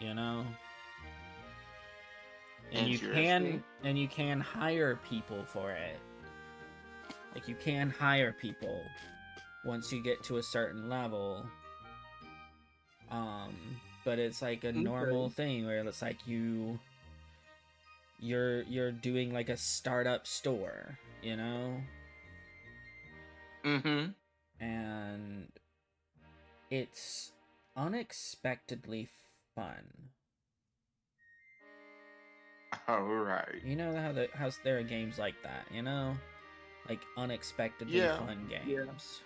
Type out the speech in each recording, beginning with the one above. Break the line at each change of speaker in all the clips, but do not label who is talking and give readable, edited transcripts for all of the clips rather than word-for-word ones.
you know? And
Interesting.
you can hire people for it. Like you can hire people once you get to a certain level. Um, but it's like a normal
Okay.
thing where it's like you're doing like a startup store, you know?
Mm-hmm.
And it's unexpectedly fun.
All right.
You know how there are games like that, you know? Like unexpectedly
Yeah.
fun
Yeah.
games.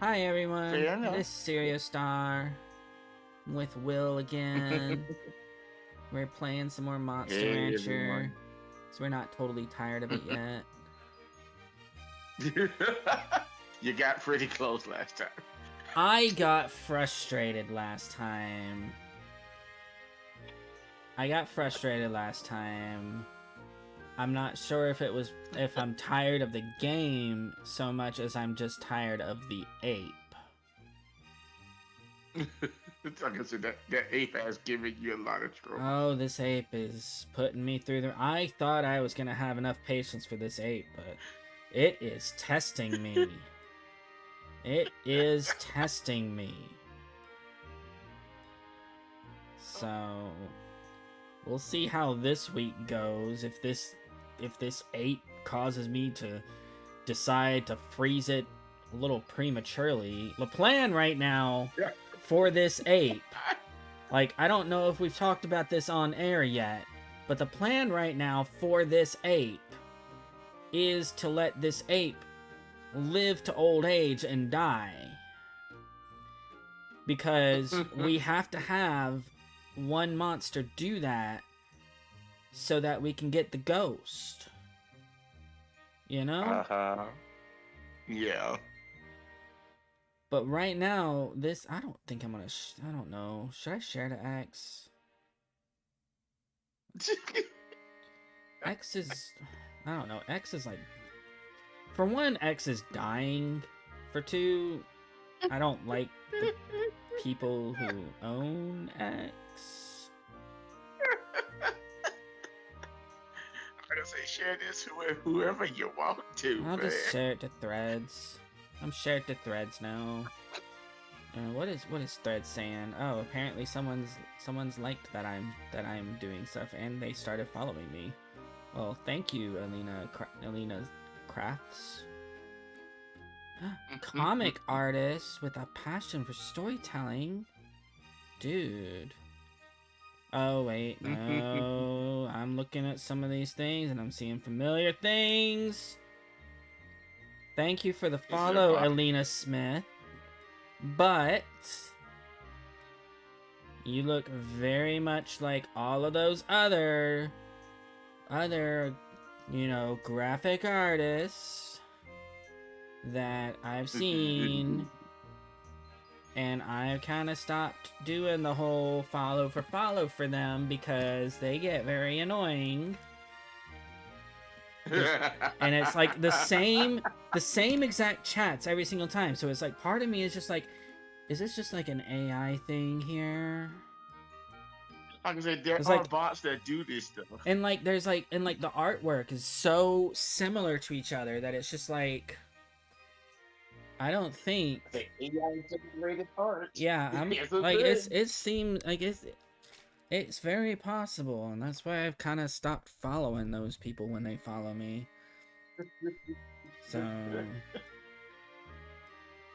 Hi everyone,
Fair
this
enough.
is Serious Star with Will again. We're playing some more Monster
Hey,
Rancher,
everyone.
so we're not totally tired of it yet.
You got pretty close last time.
I got frustrated last time. I'm not sure if I'm tired of the game so much as I'm just tired of the ape.
Like I said, that ape has given you a lot of trouble.
Oh, this ape is putting me through the. I thought I was gonna have enough patience for this ape, but it is testing me. It is testing me. So we'll see how this week goes. If this ape causes me to decide to freeze it a little prematurely. The plan right now
Yeah.
for this ape, like I don't know if we've talked about this on air yet, but the plan right now for this ape is to let this ape live to old age and die. Because we have to have one monster do that so that we can get the ghost. You know?
Uh-huh. Yeah.
But right now, this I don't think I'm gonna. I don't know. Should I share to X? X is. I don't know. X is like. For one, X is dying. For two, I don't like the people who own X.
I'm gonna say share this whoever you want to,
I'll
man.
just share it to Threads. I'm shared to Threads now. What is Threads saying? Oh, apparently someone's liked that I'm doing stuff, and they started following me. Well, thank you, Alina Crafts. Comic artist with a passion for storytelling, dude. Oh wait, no. I'm looking at some of these things and I'm seeing familiar things. Thank you for the
Is it
follow,
about?
Alina Smith. But you look very much like all of those other, graphic artists that I've seen. And I've kind of stopped doing the whole follow for them because they get very annoying. And it's like the same exact chats every single time. So it's like part of me is just like, is this just like an AI thing here?
Like I said, there
It's
are
like,
bots that do this stuff.
and like there's like, and like the artwork is so similar to each other that it's just like, I don't think.
The AI generated art.
Yeah, I'm
Yes, a
like
thing.
it seems like it's very possible, and that's why I've kind of stopped following those people when they follow me. So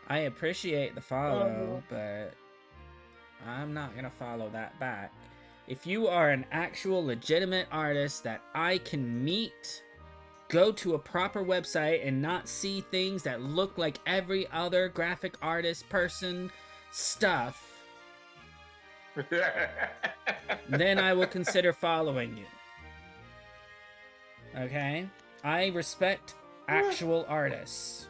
I appreciate the follow, but I'm not gonna follow that back. If you are an actual legitimate artist that I can meet, go to a proper website and not see things that look like every other graphic artist person stuff, then I will consider following you. Okay? I respect actual artists.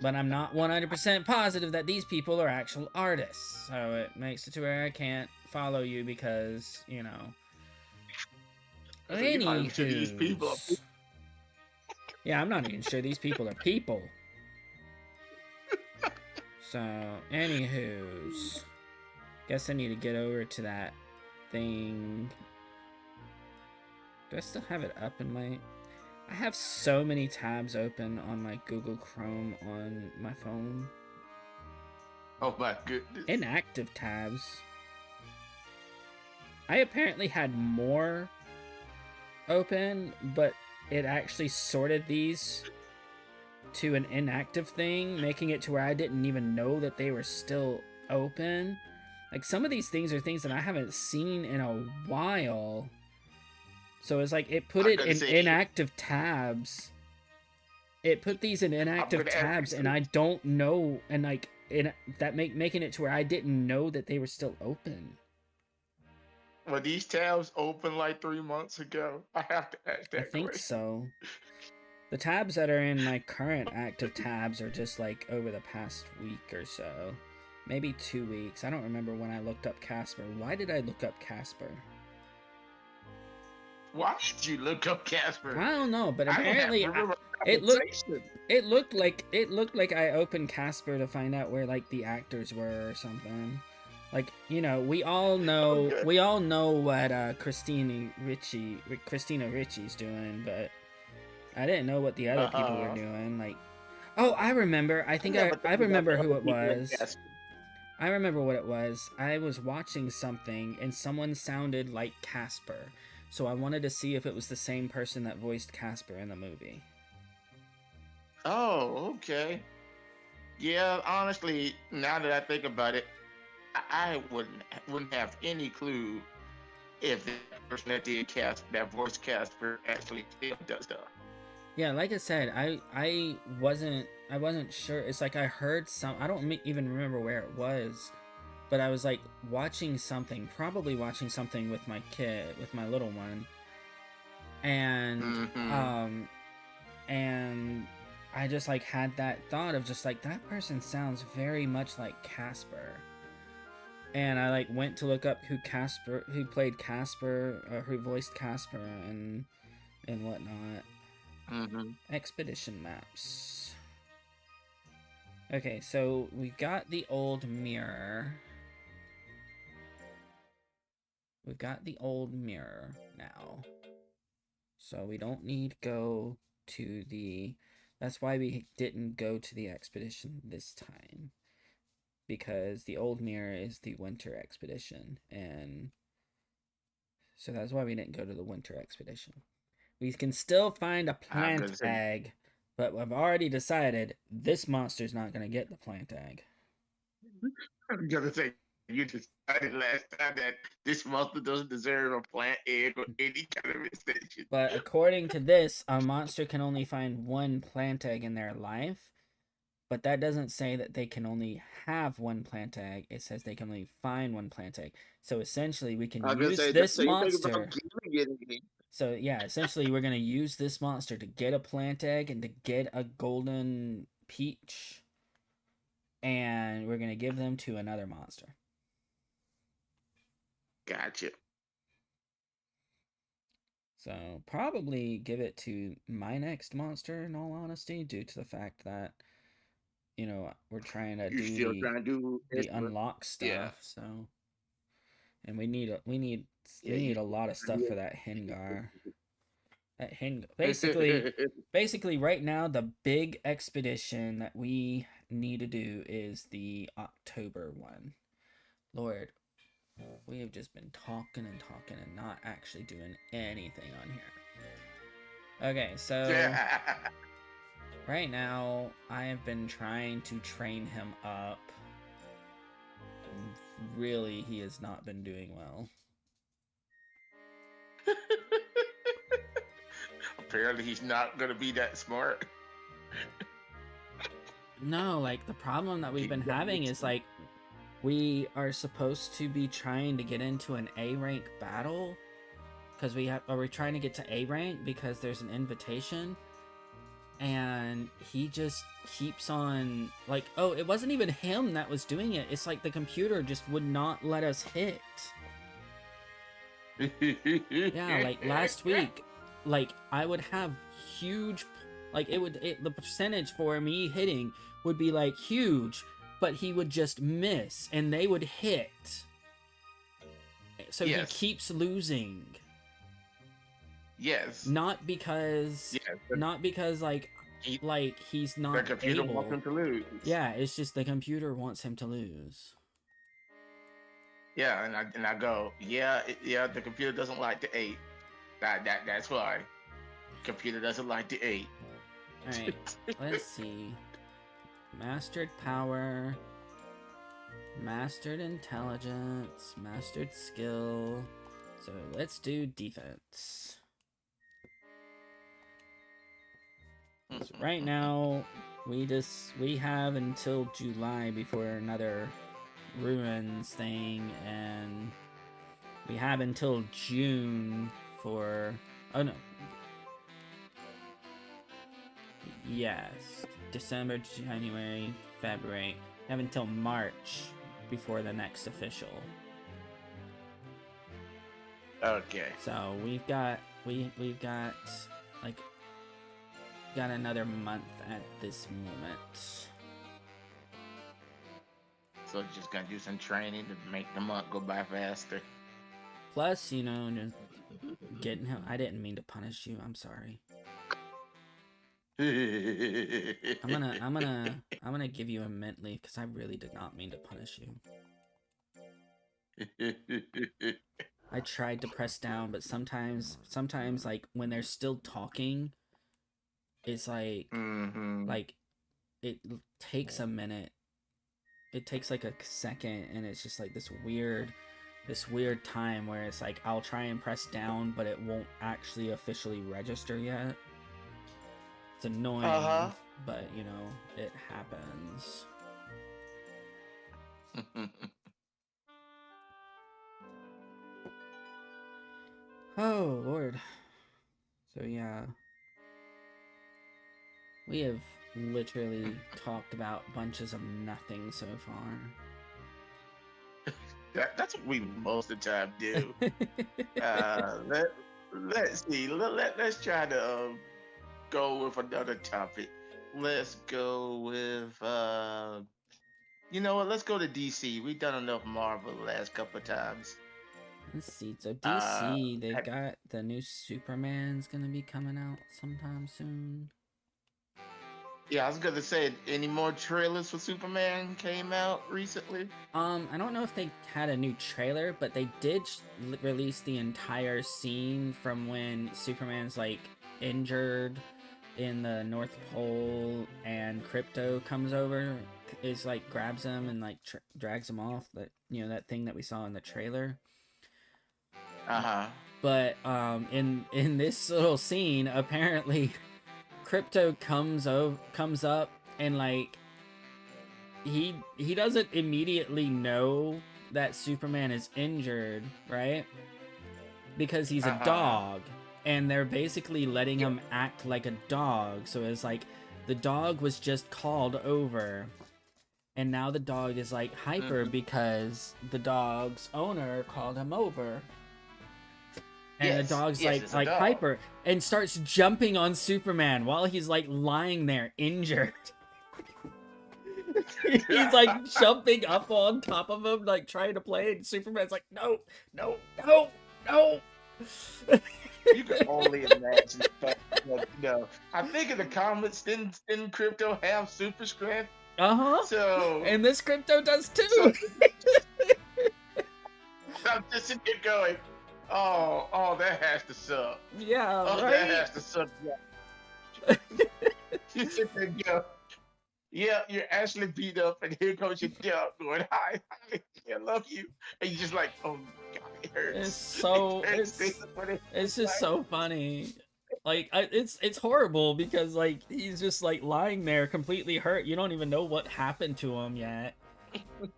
But I'm not 100% positive that these people are actual artists. So it makes it to where I can't follow you because, you know.
So you're not even sure these people are
Anywho's. Yeah, I'm not even sure these people are people. So, anywho's. Guess I need to get over to that thing. Do I still have it up in my... I have so many tabs open on my Google Chrome on my phone.
Oh my goodness.
Inactive tabs. I apparently had more open, but it actually sorted these to an inactive thing, making it to where I didn't even know that they were still open. Like, some of these things are things that I haven't seen in a while. So it's like it put it in inactive tabs. It put these in inactive tabs, and I don't know, and like making it to where I didn't know that they were still open.
Were these tabs open like 3 months ago? I have to ask that.
I think so. The tabs that are in my current active tabs are just like over the past week or so. Maybe 2 weeks. I don't remember when I looked up Casper. Why did I look up Casper?
Why did you look up Casper?
I don't know, but apparently it looked like I opened Casper to find out where like the actors were or something. Like, you know, we all know what Christina Ricci's doing, but I didn't know what the other people were doing. Like, oh, I remember. I think I remember who it was. I remember what it was. I was watching something and someone sounded like Casper. So I wanted to see if it was the same person that voiced Casper in the movie.
Oh, okay. Yeah, honestly, now that I think about it, I wouldn't have any clue if the person that did that voice Casper actually still does stuff.
Yeah, like I said, I wasn't sure. It's like I heard some. I don't even remember where it was, but I was like watching something, probably watching something with my kid, with my little one, and and I just like had that thought of just like that person sounds very much like Casper. And I like went to look up who played Casper, or who voiced Casper, and whatnot. Expedition maps. Okay, so we've got the old mirror. We've got the old mirror now. So we don't need to go to the... That's why we didn't go to the expedition this time. Because the old mirror is the winter expedition, and so that's why we didn't go to the winter expedition. We can still find a plant egg, but I've already decided this monster's not going to get the plant egg.
I'm gonna say, you decided last time that this monster doesn't deserve a plant egg or any kind of extension.
But according to this, a monster can only find one plant egg in their life. But that doesn't say that they can only have one plant egg. It says they can only find one plant egg. So essentially, we can use this monster. So yeah, essentially, we're gonna use this monster to get a plant egg and to get a golden peach, and we're gonna give them to another monster.
Gotcha.
So probably give it to my next monster, in all honesty, due to the fact that, you know, we're trying to do the unlock stuff. Yeah. So, and we need a lot of stuff for that Hengar. That basically right now the big expedition that we need to do is the October one. Lord, we have just been talking and not actually doing anything on here. Okay, so right now I have been trying to train him up. Really, he has not been doing well.
Apparently he's not gonna be that smart.
No, like the problem that we've been having is like we are supposed to be trying to get into an A rank battle because we're trying to get to A rank because there's an invitation, and he just keeps on like, oh, it wasn't even him that was doing it. It's like the computer just would not let us hit. Yeah, like last week, like I would have huge, like the percentage for me hitting would be like huge, but he would just miss and they would hit. So
Yes.
he keeps losing.
Yes.
Not because like
He-
he's
the
not
computer wants
able.
him to lose.
Yeah, it's just the computer wants him to lose.
Yeah, and I go, yeah, the computer doesn't like the 8. That's why. Computer doesn't like the 8.
Alright, let's see. Mastered power, mastered intelligence, mastered skill. So let's do defense. So right now, we have until July before another ruins thing, and we have until June for, oh no, yes, December, January, February. We have until March before the next official.
Okay.
So we've got like got another month at this moment.
So just gonna do some training to make the month go by faster.
Plus, you know, just getting him. I didn't mean to punish you. I'm sorry. I'm gonna give you a mint leaf because I really did not mean to punish you. I tried to press down, but sometimes like when they're still talking, it's like like it takes a minute. It takes like a second, and it's just like this weird time where it's like I'll try and press down, but it won't actually officially register yet. It's annoying, but you know, it happens. Oh Lord. So yeah, we have literally talked about bunches of nothing so far.
That's what we most of the time do. Let's see. Let's try to go with another topic. Let's go with you know what? Let's go to DC. We've done enough Marvel the last couple of times.
Let's see. So DC, they've got the new Superman's gonna be coming out sometime soon.
Yeah, I was gonna say, any more trailers for Superman came out recently?
I don't know if they had a new trailer, but they did release the entire scene from when Superman's like injured in the North Pole and Crypto comes over, is like grabs him and like drags him off. That, you know, that thing that we saw in the trailer. But in this little scene, apparently Crypto comes up and like he doesn't immediately know that Superman is injured, right? Because he's a dog, and they're basically letting him act like a dog. So it's like the dog was just called over, and now the dog is like hyper because the dog's owner called him over. And the dog's like hyper and starts jumping on Superman while he's like lying there injured. He's like jumping up on top of him, like trying to play, and Superman's like, no.
You can only imagine the fact that, you know, I think in the comics, didn't Crypto have super strength? So,
and this Crypto does too.
So, I'm just sitting here going, oh, that has to suck.
Yeah, right?
That has to suck. Yeah. You sit there and go, yeah, you're actually beat up, and here goes your dog going, hi, I love you. And you're just like, oh, God, it hurts.
It's just so funny. Like, it's horrible because, like, he's just, like, lying there completely hurt. You don't even know what happened to him yet.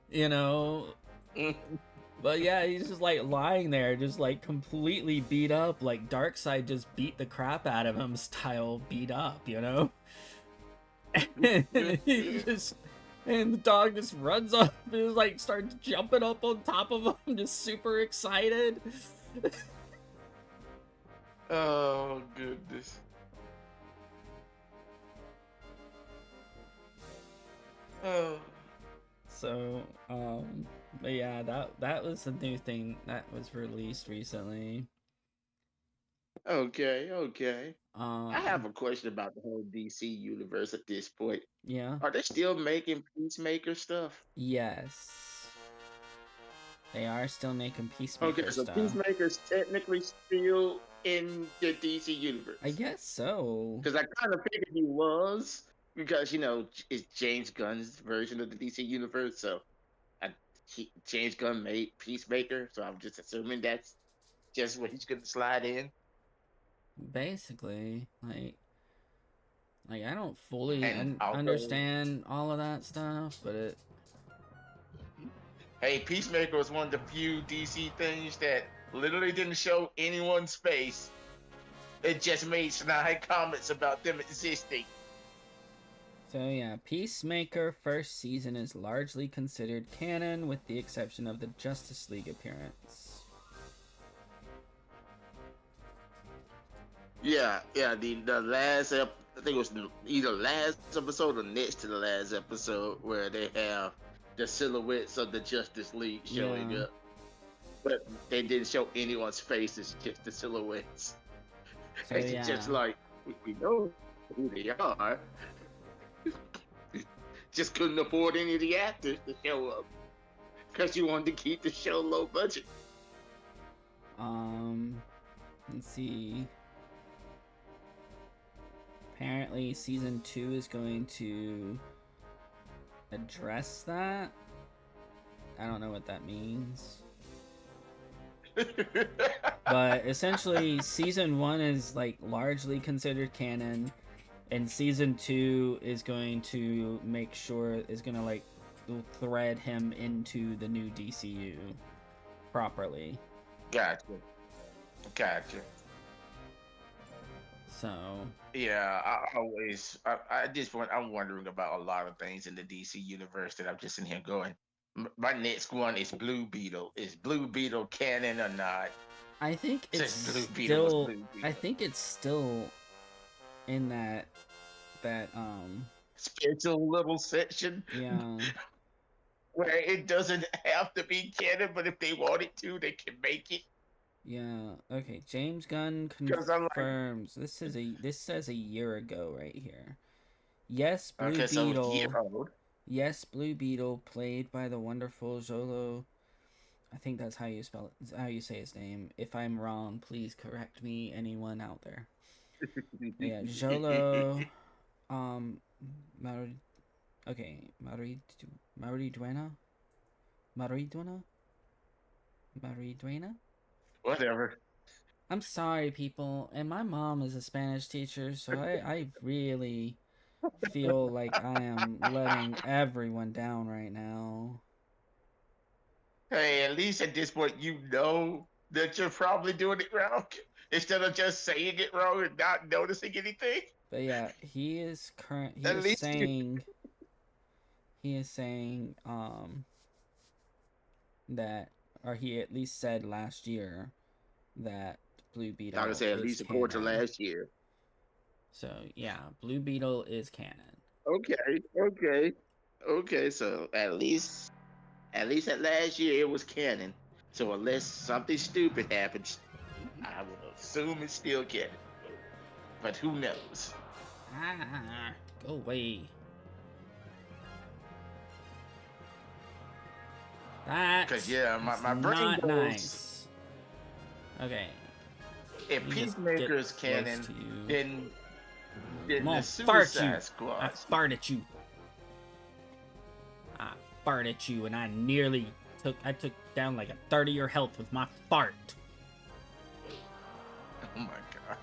You know? But yeah, he's just like lying there, just like completely beat up, like Darkseid just beat the crap out of him style beat up, you know? And the dog just runs up and just like starts jumping up on top of him, just super excited.
Oh goodness. Oh.
So, but yeah, that was a new thing that was released recently.
Okay, okay. I have
Um,
a question about the whole DC universe at this point.
yeah,
Are they still making Peacemaker stuff?
yes, they are still making
Okay,
Peacemaker
so
stuff.
Peacemaker's technically still in the DC
I
universe.
guess so.
Because I kind of figured he was, because, it's James Gunn's version of the DC universe. So I, James Gunn made Peacemaker. So I'm just assuming that's just where he's going to slide in.
Basically, like I don't fully
And also,
understand all of that stuff, but it
hey, Peacemaker was one of the few DC things that literally didn't show anyone's face. It just made snide comments about them existing.
so yeah, Peacemaker first season is largely considered canon with the exception of the Justice League appearance.
Yeah, yeah. The last I think it was either last episode or next to the last episode where they have the silhouettes of the Justice League showing
Yeah.
up, but they didn't show anyone's faces, just the silhouettes.
So
It's just
yeah.
like we know who they are, just couldn't afford any of the actors to show up because you wanted to keep the show low budget.
Let's see. Apparently season 2 is going to address that. I don't know what that means. But essentially season 1 is like largely considered canon, and season 2 is going to make sure is going to like thread him into the new DCU properly.
Gotcha, gotcha.
So
Yeah, I always, at this point, I'm wondering about a lot of things in the DC universe that I'm just in here going. My next one is Blue Beetle. Is Blue Beetle canon or not?
I think it's
Since Blue Beetle was
still
Blue
I
Beetle.
think it's still in that
Special little section
yeah.
where it doesn't have to be canon, but if they wanted to, they can make it.
Yeah. Okay. James Gunn
Because I'm like,
confirms. This says a year ago right here. Yes, Blue
okay, so it's year
Beetle.
old.
Yes, Blue Beetle, played by the wonderful Jolo. I think that's how you spell it. How you say his name. If I'm wrong, please correct me. Anyone out there? Yeah, Jolo. Um, Mauri. Okay, Mariduena. Mariduena. Mariduena.
Whatever.
I'm sorry, people, and my mom is a Spanish teacher, so I really feel like I am letting everyone down right now.
Hey, at least at this point, you know that you're probably doing it wrong instead of just saying it wrong and not noticing anything.
But yeah, he is current.
At least you.
He is saying that, or he at least said last year that Blue
Like I
Beetle
said, at
is
least according to
canon.
last year.
So yeah, Blue Beetle is canon.
Okay, okay, okay. So at least at last year it was canon. So unless something stupid happens, I will assume it's still canon. But who knows?
Ah, go away. That
Because yeah, my,
is
my brain
not
goes.
nice. Okay,
If
let me just get
Peacemaker is
close
canon,
to you.
then
I'm
then the
gonna fart you.
Suicide
I
Squad.
fart at you. I fart at you, and I took down like a third of your health with my fart.
Oh my god.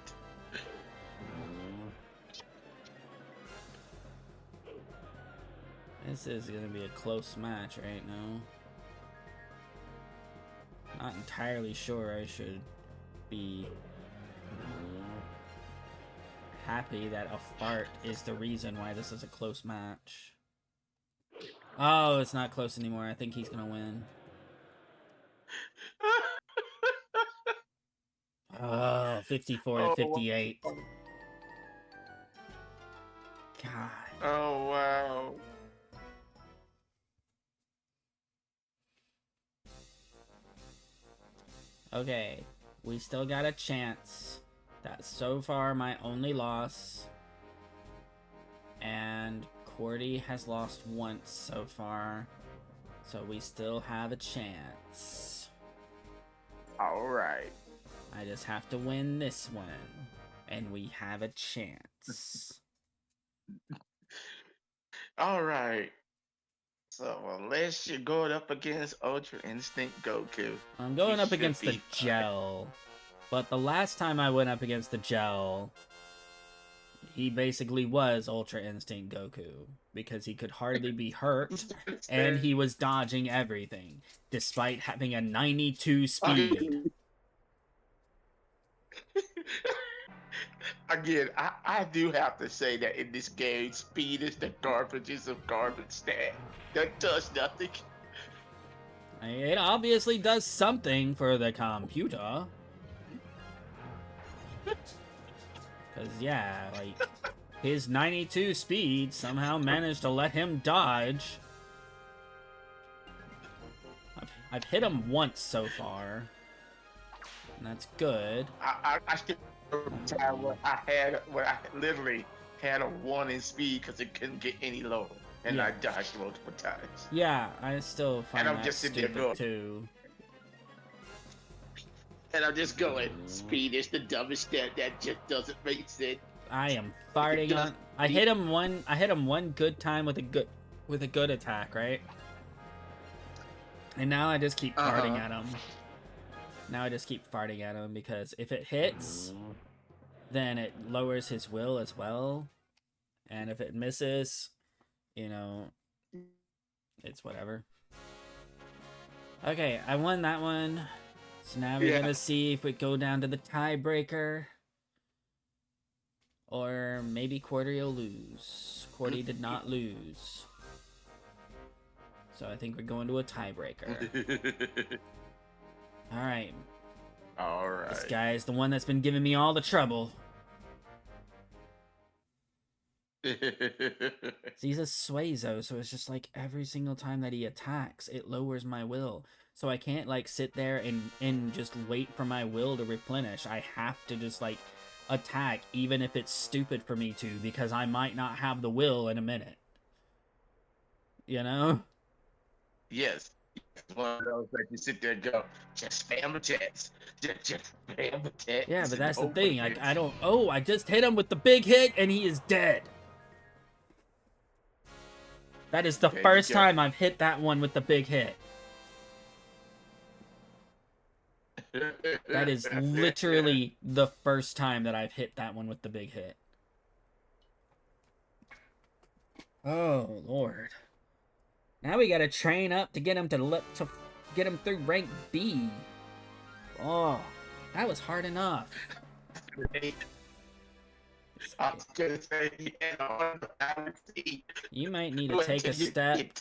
This is gonna be a close match right now. Not entirely sure I should be happy that a fart is the reason why this is a close match. Oh, it's not close anymore. I think he's gonna win. Oh, 54 to
Oh,
58. God.
oh wow.
Okay, we still got a chance. That's so far my only loss. And Cordy has lost once so far. So we still have a chance.
All right.
I just have to win this one. And we have a chance.
All right. So unless you're going up against Ultra Instinct Goku,
I'm going
you
up
should
against the
be fine.
gel. But the last time I went up against the gel, he basically was Ultra Instinct Goku. Because he could hardly be hurt. And he was dodging everything. Despite having a 92 speed.
Again, I do have to say that in this game, speed is the garbages of garbage stat. That does nothing.
It obviously does something for the computer. Because, yeah, like, his 92 speed somehow managed to let him dodge. I've hit him once so far. And that's good.
I still remember the time where I literally had a 1 in speed because it couldn't get any lower. And
Yeah.
I dodged multiple times.
Yeah, I still find
I'm
that
just sitting there
stupid
going-
too.
And I'm just going, speed is the dumbest stat that just doesn't make sense.
I am farting on. I hit him one good time with a good attack, right? And now I just keep farting at him. Now I just keep farting at him because if it hits, then it lowers his will as well. And if it misses, you know, it's whatever. Okay, I won that one. So now we're gonna see if we go down to the tiebreaker. Or maybe Cordy will lose. Cordy did not lose. So I think we're going to a tiebreaker. Alright.
Alright.
This guy is the one that's been giving me all the trouble. He's a Suezo, so it's just like every single time that he attacks, it lowers my will. So I can't like sit there and just wait for my will to replenish. I have to just like attack even if it's stupid for me to, because I might not have the will in a minute. You know?
Yes. It's one of those that you sit there and go, just spam attacks. Just spam attacks.
Yeah, but that's the
and
thing.
hope
I don't. Oh, I just hit him with the big hit and he is dead. That is the
There you
first
go.
time I've hit that one with the big hit. That is literally the first time that I've hit that one with the big hit. Oh Lord! Now we gotta train up to get him to get him through rank B. Oh, that was hard enough.
I was gonna say, yeah,
You might need to take a step.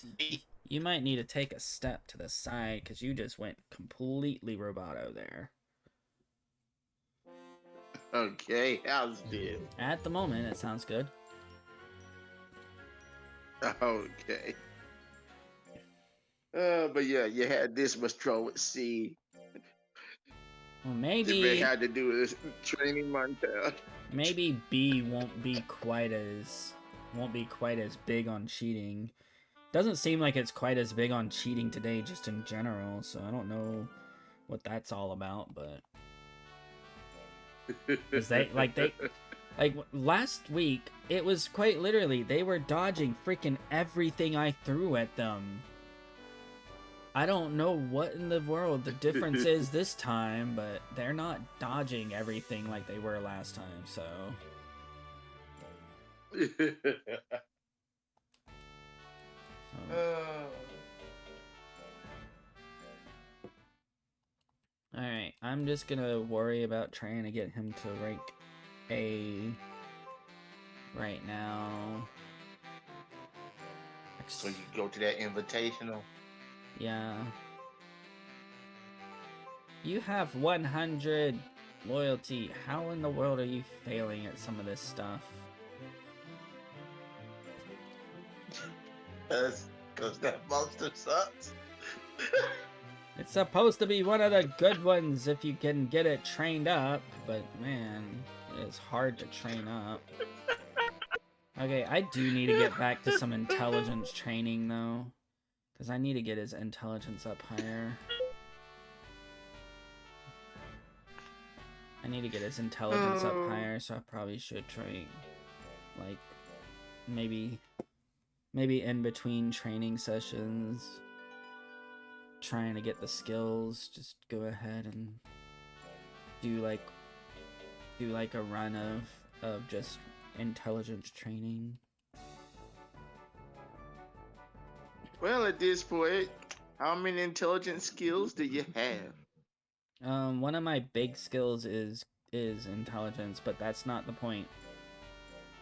You might need to take a step to the side because you just went completely roboto there.
Okay, how's this?
At the moment, it sounds good.
Okay. But yeah, you had this much trouble with C.
Well,
You
maybe
had to do this training montage.
maybe B won't be quite as big on cheating. Doesn't seem like it's quite as big on cheating today, just in general. So I don't know what that's all about, but 'cause they last week, it was quite literally they were dodging freaking everything I threw at them. I don't know what in the world the difference is this time, but they're not dodging everything like they were last time, so. Alright, I'm just gonna worry about trying to get him to rank A right now.
So you go to that invitational?
Yeah. You have 100 loyalty. How in the world are you failing at some of this stuff?
Because that monster sucks.
It's supposed to be one of the good ones if you can get it trained up, but man, it's hard to train up. Okay, I do need to get back to some intelligence training though, because I need to get his intelligence up higher. I need to get his intelligence up higher, so I probably should train, like, maybe in between training sessions, trying to get the skills, just go ahead and do like a run of just intelligence training.
Well, at this point, how many intelligence skills do you have?
One of my big skills is intelligence, but that's not the point.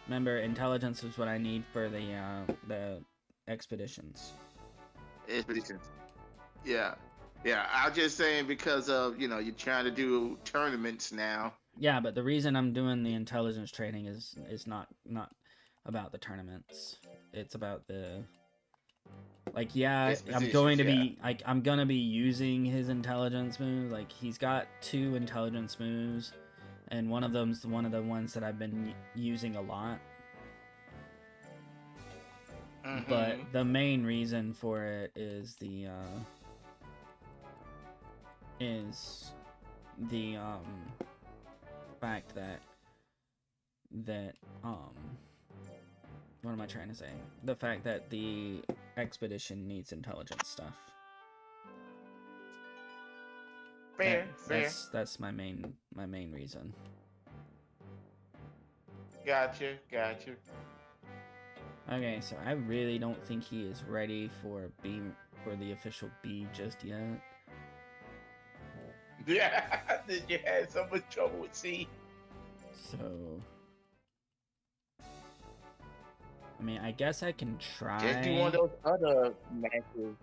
Remember, intelligence is what I need for the expeditions.
Expeditions. Yeah. Yeah, I'm just saying because of, you're trying to do tournaments now.
Yeah, but the reason I'm doing the intelligence training is not about the tournaments. It's about the, like, yeah, I'm going to be I'm gonna be using his intelligence move. Like, he's got 2 intelligence moves, and one of them's one of the ones that I've been using a lot.
Mm-hmm.
But the main reason for it is the fact that what am I trying to say? The fact that the expedition needs intelligence stuff.
Fair.
That's my main reason.
Gotcha.
Okay, so I really don't think he is ready for the official B just yet.
Yeah, you had so much trouble with C.
So, I mean, I guess I can try.
Just do one of those other matches,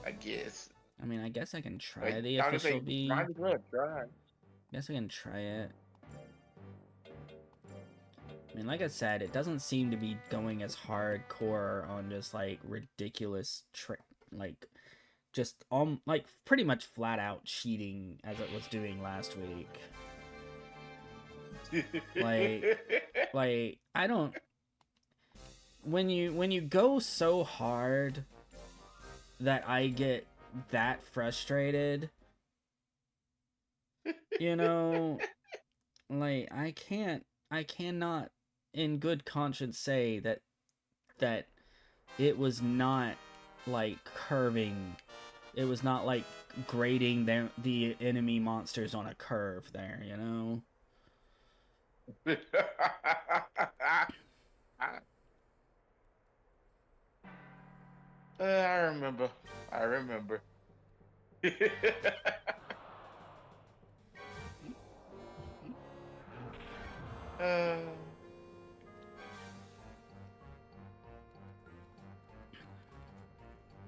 I guess.
I mean, I guess I can try the official B.
Might as well try.
Guess I can try it. I mean, like I said, it doesn't seem to be going as hardcore on just like ridiculous like just like pretty much flat out cheating as it was doing last week. like I don't, when you go so hard that I get that frustrated, like I cannot in good conscience say that it was not like curving. It was not like grading the enemy monsters on a curve there,
I remember.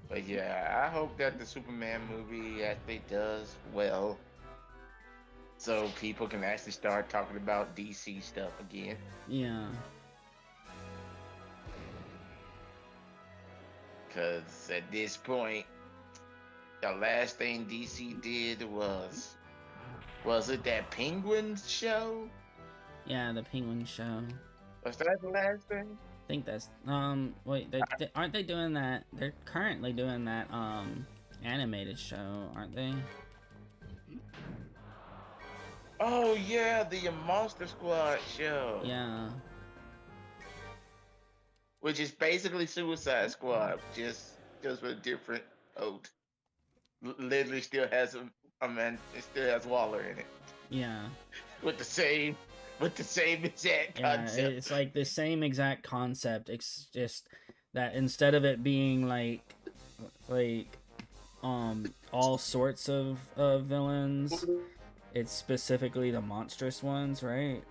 But yeah, I hope that the Superman movie actually does well, so people can actually start talking about DC stuff again.
Yeah.
Because at this point, the last thing DC did was it that Penguin show?
Yeah, the Penguin show.
Was that the last thing?
I think that's wait, aren't they doing that? They're currently doing that animated show, aren't they?
Oh yeah, the Monster Squad show.
Yeah.
Which is basically Suicide Squad, just with a different oath. Literally still has it still has Waller in it.
Yeah.
With the same exact concept.
Yeah, it's like the same exact concept. It's just that instead of it being like all sorts of villains, it's specifically the monstrous ones, right?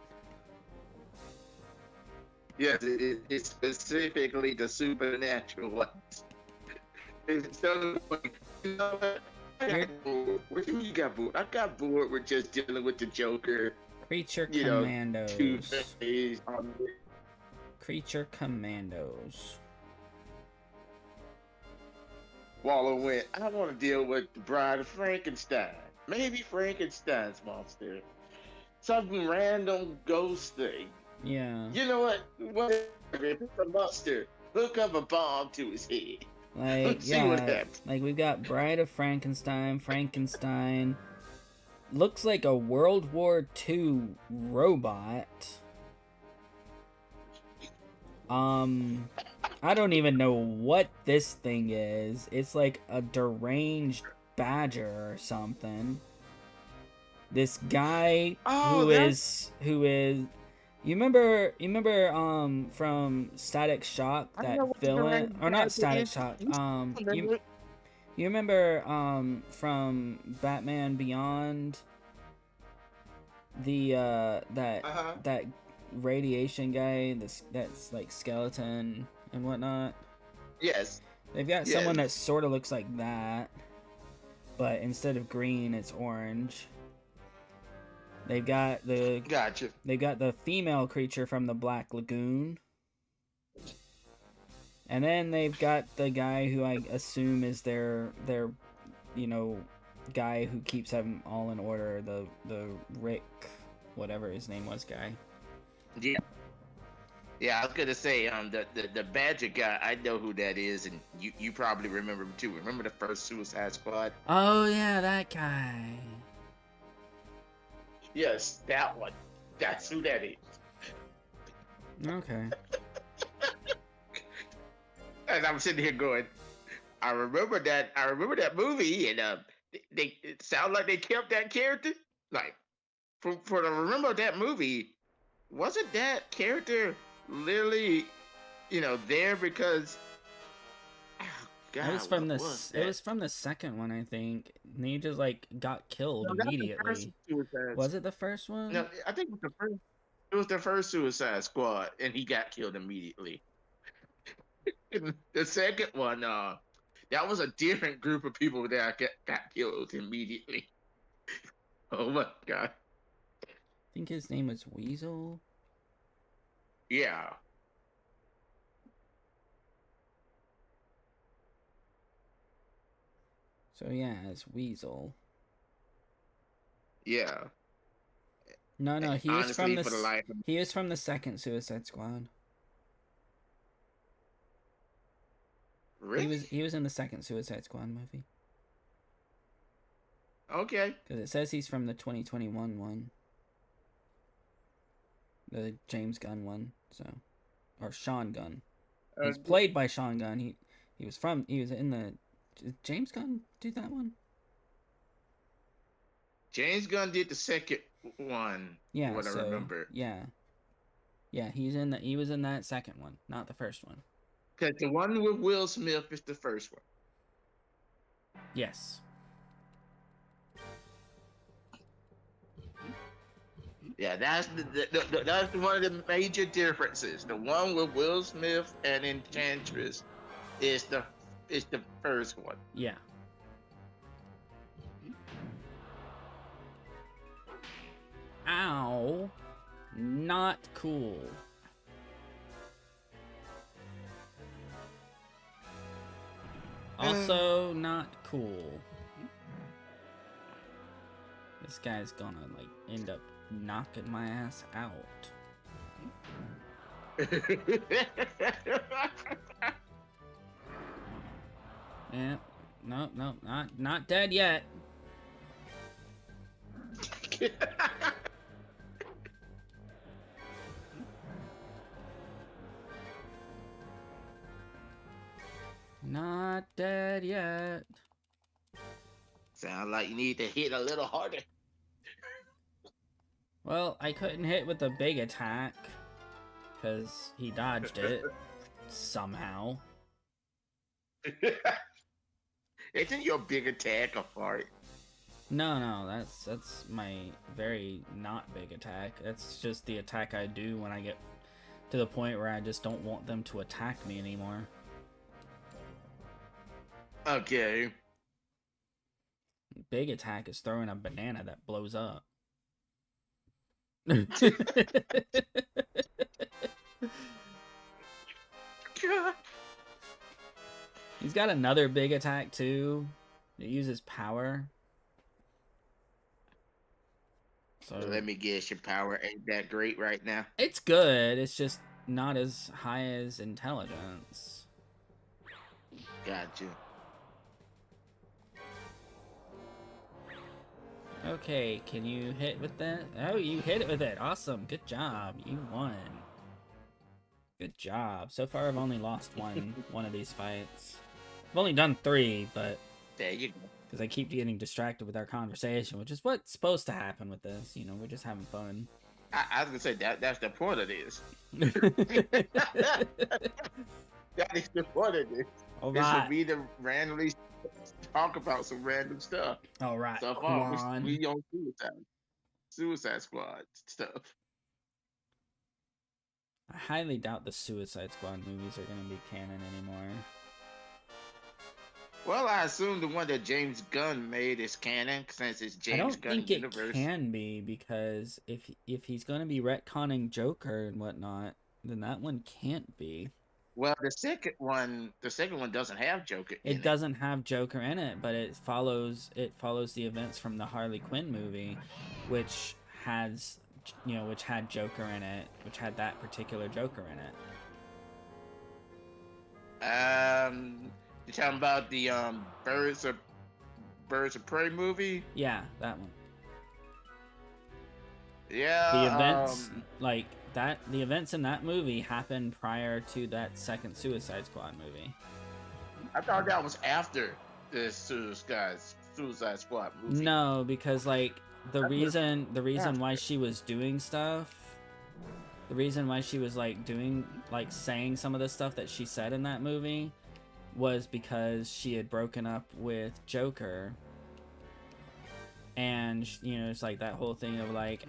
Yes, it's specifically the supernatural ones. So, you know what? I got bored. I got bored with just dealing with the Joker.
Creature Commandos. Creature Commandos.
Waller went, I want to deal with the Bride of Frankenstein. Maybe Frankenstein's monster. Something random ghost thing.
Yeah.
You know what? Whatever. If it's a monster, hook up a bomb to his head.
Like,
See what
yeah.
happens.
Like, we've got Bride of Frankenstein. Looks like a World War II robot. I don't even know what this thing is. It's like a deranged badger or something. This guy
Oh,
who is you remember from Static Shock,
I
that
know what the
villain,
deranged
or not
badger
Static
is.
Shock,
You remember it?
you remember from Batman Beyond, the
Uh-huh.
that radiation guy, that's like skeleton and whatnot.
Yes.
They've got
Yes.
someone that sort of looks like that, but instead of green, it's orange. They've got the
Gotcha.
female creature from the Black Lagoon. And then they've got the guy who I assume is their guy who keeps them all in order, the Rick, whatever his name was, guy.
Yeah. Yeah, I was gonna say, the Badger guy, I know who that is, and you probably remember him too. Remember the first Suicide Squad?
Oh yeah, that guy.
Yes, that one. That's who that is.
Okay.
And I'm sitting here going, I remember that movie, and they it sound like they kept that character. Like, for the remember that movie, wasn't that character literally, there because, oh God,
It was from
what was that?
it was from the second one, I think. And he just like got killed
No, that's the first
immediately.
Suicide.
Was it the first one?
No, I think it was the first. It was the first Suicide Squad, and he got killed immediately. And the second one, that was a different group of people that got killed immediately. Oh my God.
I think his name was Weasel.
Yeah.
So yeah, it's Weasel.
Yeah.
No, he is from
Honestly, for the life of
he is from the second Suicide Squad.
really?
He was in the second Suicide Squad movie.
Okay.
Because it says he's from the 2021 one. The James Gunn one, so, or Sean Gunn. He's played by Sean Gunn. He was in the, did James Gunn do that one?
James Gunn did the second one.
Yeah,
What I remember.
yeah, he was in that second one, not the first one.
Because the one with Will Smith is the first one.
Yes.
Yeah, that's that's one of the major differences. The one with Will Smith and Enchantress is the first one.
Yeah. Ow. Not cool. Also not cool. This guy's gonna like end up knocking my ass out. Yeah. No, not dead yet. Not dead yet.
Sound like you need to hit a little harder.
Well, I couldn't hit with the big attack because he dodged it somehow.
Isn't your big attack a fart?
No, that's my very not big attack. That's just the attack I do when I get to the point where I just don't want them to attack me anymore.
Okay.
Big attack is throwing a banana that blows up. He's got another big attack too. It uses power. So
Let me guess, your power ain't that great right now.
it's good. It's just not as high as intelligence.
Gotcha.
Okay, can you hit with that? Oh, you hit it with it. Awesome. Good job. You won. Good job. So far, I've only lost one of these fights. I've only done 3, but
There you go.
because I keep getting distracted with our conversation, which is what's supposed to happen with this. You know, we're just having fun.
I was gonna say that's the point of this. That is the point of this.
All
It's for
right.
me to randomly talk about some random stuff.
All right.
So far, we on Suicide Squad stuff.
I highly doubt the Suicide Squad movies are going to be canon anymore.
Well, I assume the one that James Gunn made is canon since it's James
I don't
Gunn
think
universe.
it can be because if he's going to be retconning Joker and whatnot, then that one can't be.
Well, the second one doesn't have Joker in it.
It doesn't have Joker in it, but it follows the events from the Harley Quinn movie, which has which had Joker in it, which had that particular Joker in it.
You're talking about the Birds of Prey movie?
Yeah, that one.
Yeah.
The events like that. The events in that movie happened prior to that second Suicide Squad movie.
I thought that was after the Suicide Squad movie.
No, because like the reason why she was doing stuff, the reason why she was like saying some of the stuff that she said in that movie was because she had broken up with Joker. And it's like that whole thing of like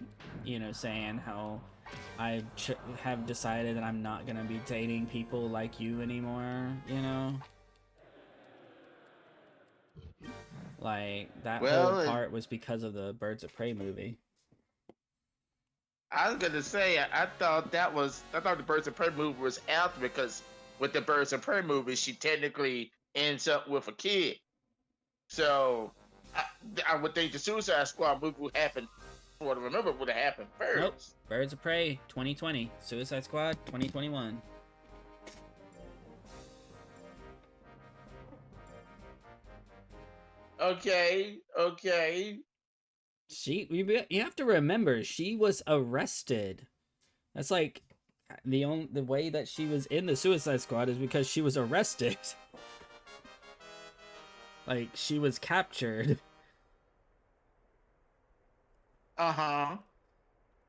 saying how I have decided that I'm not gonna be dating people like you anymore, like that whole part was because of the Birds of Prey movie.
I was gonna say I thought the Birds of Prey movie was after, because with the Birds of Prey movie she technically ends up with a kid, so I would think the Suicide Squad movie would happen. What I remember would have happened first.
Nope. Birds of Prey 2020, Suicide Squad 2021.
Okay.
You have to remember, she was arrested. That's like the way that she was in the Suicide Squad is because she was arrested. Like she was captured.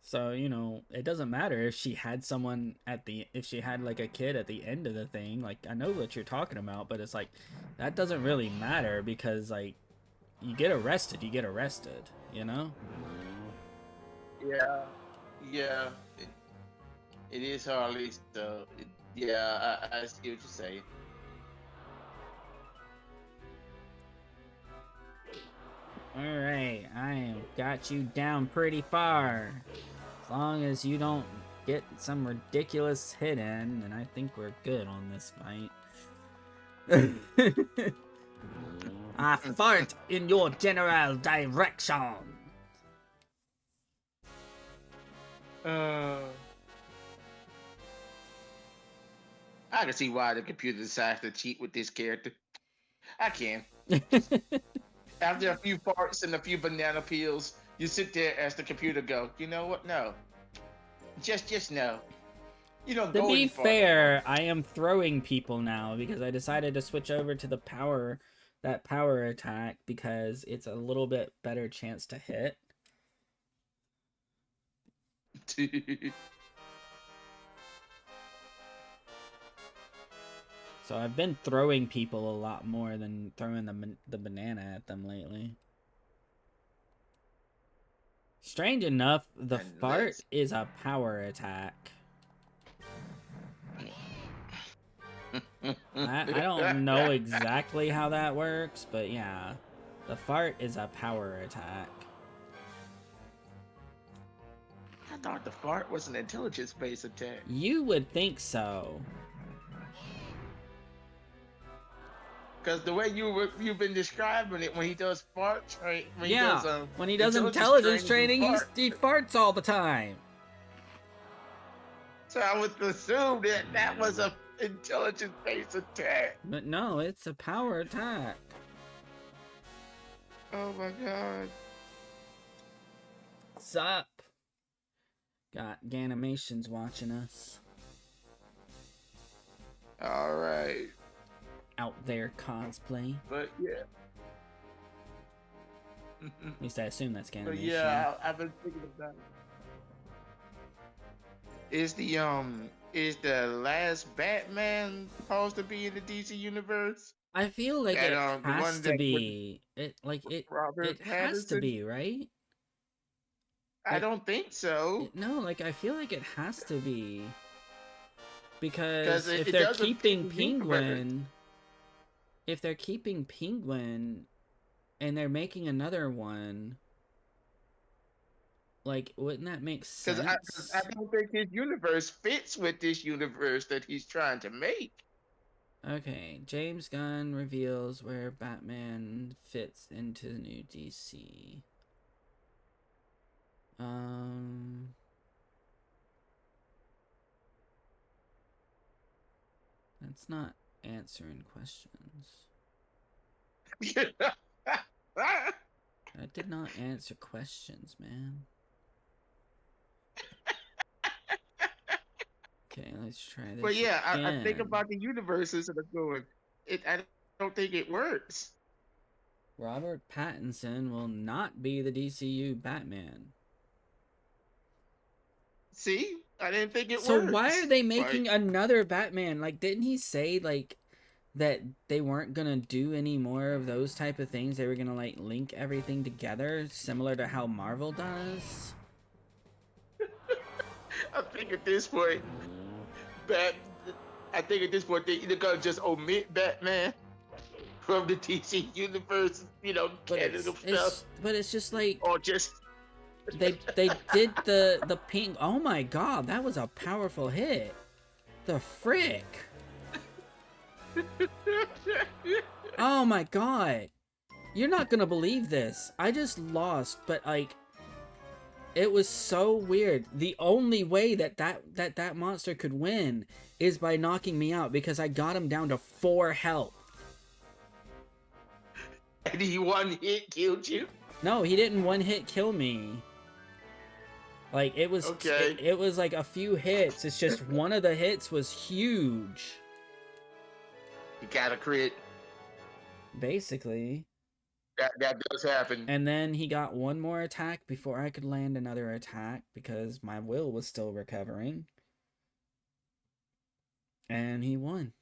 So, it doesn't matter if she had someone if she had like a kid at the end of the thing. Like, I know what you're talking about, but it's like, that doesn't really matter because like, you get arrested,
Yeah. It is Harley, so I see what you're saying.
Alright, I have got you down pretty far. As long as you don't get some ridiculous hit in, then I think we're good on this fight. I fart in your general direction.
I can see why the computer decides to cheat with this character. I can. After a few farts and a few banana peels, you sit there as the computer go, you know what? No. Just no. You don't go any farther.
To be fair, I am throwing people now because I decided to switch over to the power attack because it's a little bit better chance to hit. So I've been throwing people a lot more than throwing the banana at them lately. Strange enough, the fart is a power attack. I don't know exactly how that works, but yeah, the fart is a power attack.
I thought the fart was an intelligence-based attack.
You would think so.
Because the way you've been describing it, when he does fart train, when he
Yeah,
does
when he does intelligence training,
he fart.
he farts all the time.
So I would assume that that was a intelligence-based attack.
But no, it's a power attack.
Oh my god.
Sup? Got Ganimations watching us.
All right.
Out there cosplay.
But yeah.
At least I assume that's Ganimation.
But yeah, I've been thinking about it. Is the last Batman supposed to be in the DC universe?
I feel like
And,
it
the
has
one
to
that
be. It
Robert
has to
Pattinson?
be, right?
I don't think so.
No, like I feel like it has to be.
'Cause
Because
it
if they're
doesn't
keeping
fit the universe.
Penguin and they're making another one, like wouldn't that make
Because
sense?
I don't think his universe fits with this universe that he's trying to make.
Okay, James Gunn reveals where Batman fits into the new DC. That's not answering questions. That did not answer questions, man. Okay, let's try this.
But yeah, I think
again.
about the universes and I'm going, I don't think it works.
Robert Pattinson will not be the DCU Batman.
See? I didn't think it
So
works.
why are they making another Batman? Like, didn't he say, like, that they weren't gonna do any more of those type of things? They were gonna, like, link everything together, similar to how Marvel does?
I think at this point, they're either gonna just omit Batman from the DC universe, canon of stuff,
but it's just like
or just
they did the pink. Oh my god, that was a powerful hit. The frick. Oh my god. You're not gonna believe this. I just lost, but like it was so weird. The only way that monster could win is by knocking me out because I got him down to 4 health.
And he one hit killed you?
No, he didn't one hit kill me. Like it was
okay.
It was like a few hits. It's just one of the hits was huge.
You got a crit.
Basically.
That does happen.
And then he got one more attack before I could land another attack because my will was still recovering. And he won.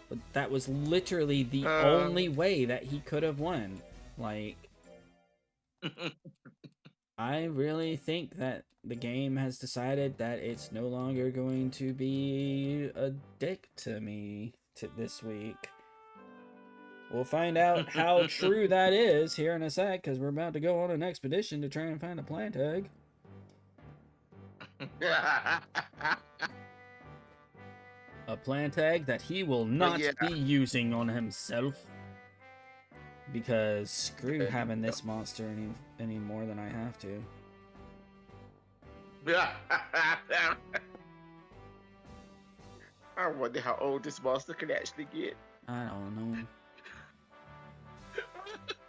But that was literally the only way that he could have won. Like, I really think that the game has decided that it's no longer going to be a dick to me this week. We'll find out how true that is here in a sec, because we're about to go on an expedition to try and find a plant egg. A plant egg that he will not be using on himself. Because screw having this monster any more than I have to.
I wonder how old this monster can actually get.
I don't know.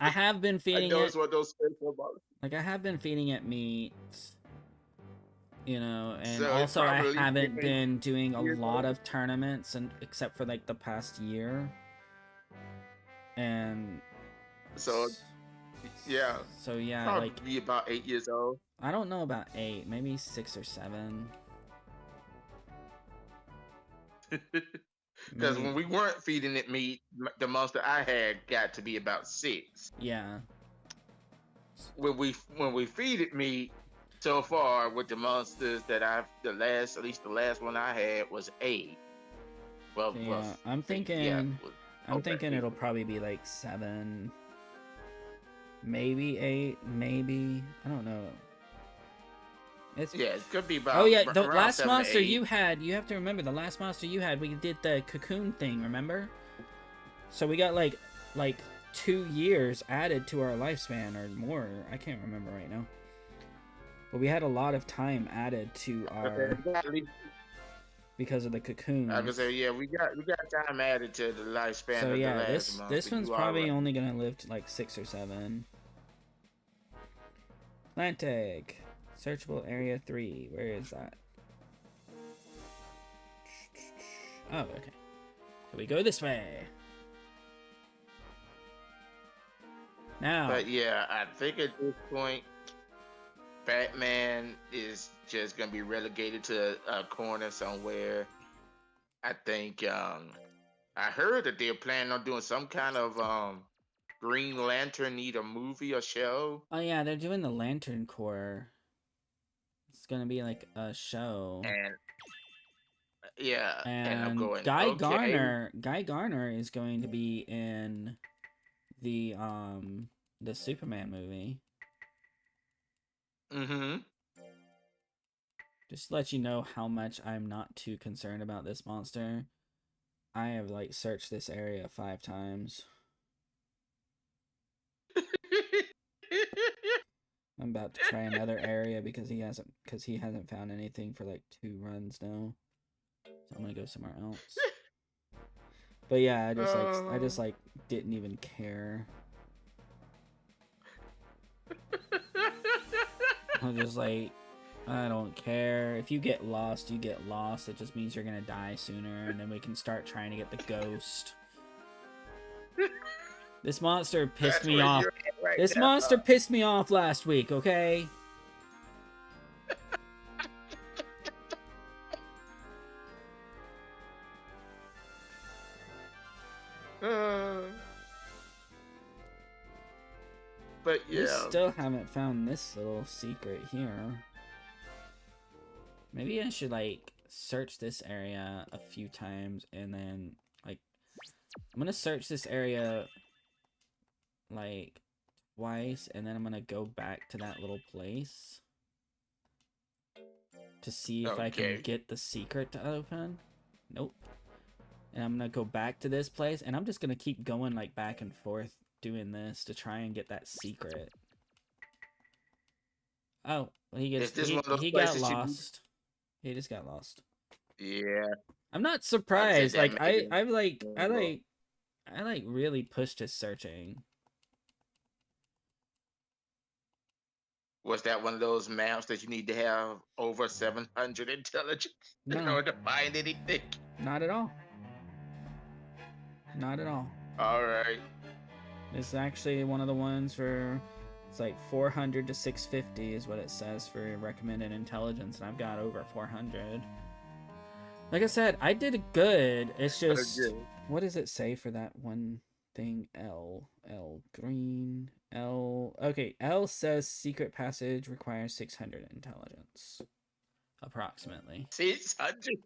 I have been feeding it. Like I have been feeding it meat, and so also I haven't been doing a lot of tournaments, and except for like the past year. And
so yeah,
probably
like about 8 years old.
I don't know about 8, maybe 6 or 7.
Because when we weren't feeding it meat, the monster I had got to be about 6.
Yeah.
When we feed it meat, so far with the monsters that at least the last one I had was 8. Well,
yeah, I'm thinking it'll probably be like 7, maybe 8, maybe I don't know.
It could be about.
Oh yeah, the last
7
monster
8.
you had. You have to remember the last monster you had. We did the cocoon thing. Remember? So we got like 2 years added to our lifespan or more. I can't remember right now. But we had a lot of time added to our because of the cocoons.
I was say, yeah, we got time added to the lifespan
So
of
yeah,
the last month.
this
but
one's
you are
probably
right.
only gonna live to like 6 or 7. Plant egg. Searchable area 3. Where is that? Oh, okay. So we go this way. Now.
But yeah, I think at this point, Batman is just gonna be relegated to a corner somewhere. I think I heard that they're planning on doing some kind of Green Lantern either movie or show.
Oh yeah, they're doing the Lantern Corps. It's gonna be like a show.
And yeah, and I'm
And
going,
Guy
okay.
Garner is going to be in the Superman movie.
Mm-hmm.
Just to let you know how much I'm not too concerned about this monster. I have like searched this area 5 times. I'm about to try another area because he hasn't found anything for like 2 runs now. So I'm gonna go somewhere else. But yeah, I just like didn't even care. I'm just like, I don't care. If you get lost, you get lost. It just means you're gonna die sooner, and then we can start trying to get the ghost. This monster pissed me off.
Right
This
now.
monster pissed me off last week, okay?
But yeah.
We still haven't found this little secret here. Maybe I should like search this area a few times and then like I'm gonna search this area like twice and then I'm gonna go back to that little place to see if I can get the secret to open. Nope. And I'm gonna go back to this place and I'm just gonna keep going like back and forth doing this to try and get that secret. Oh, he got lost. He just got lost.
Yeah.
I'm not surprised. Like I really pushed his searching.
Was that one of those maps that you need to have over 700 intelligence in order to find anything?
Not at all. Not at all.
All right.
It's actually one of the ones for it's like 400 to 650 is what it says for recommended intelligence, and I've got over 400. Like I said, I did good. It's just what does it say for that one thing? L green L. Okay, L says secret passage requires 600 intelligence, approximately.
600.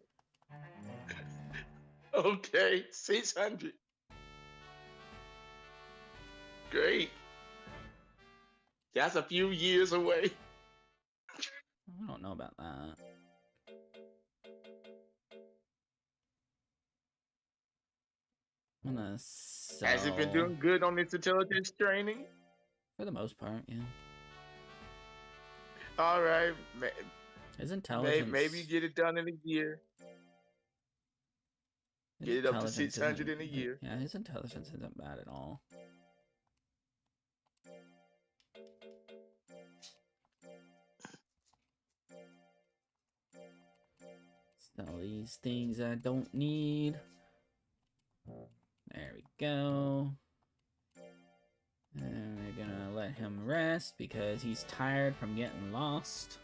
Okay, 600. Great. That's a few years away.
I don't know about that. I'm gonna sell...
Has it been doing good on its intelligence training?
For the most part, yeah.
All right.
His intelligence...
Maybe get it done in a year. Get it up to 600 in a year.
Yeah, his intelligence isn't bad at all. Sell these things I don't need. There we go. And we're gonna let him rest because he's tired from getting lost.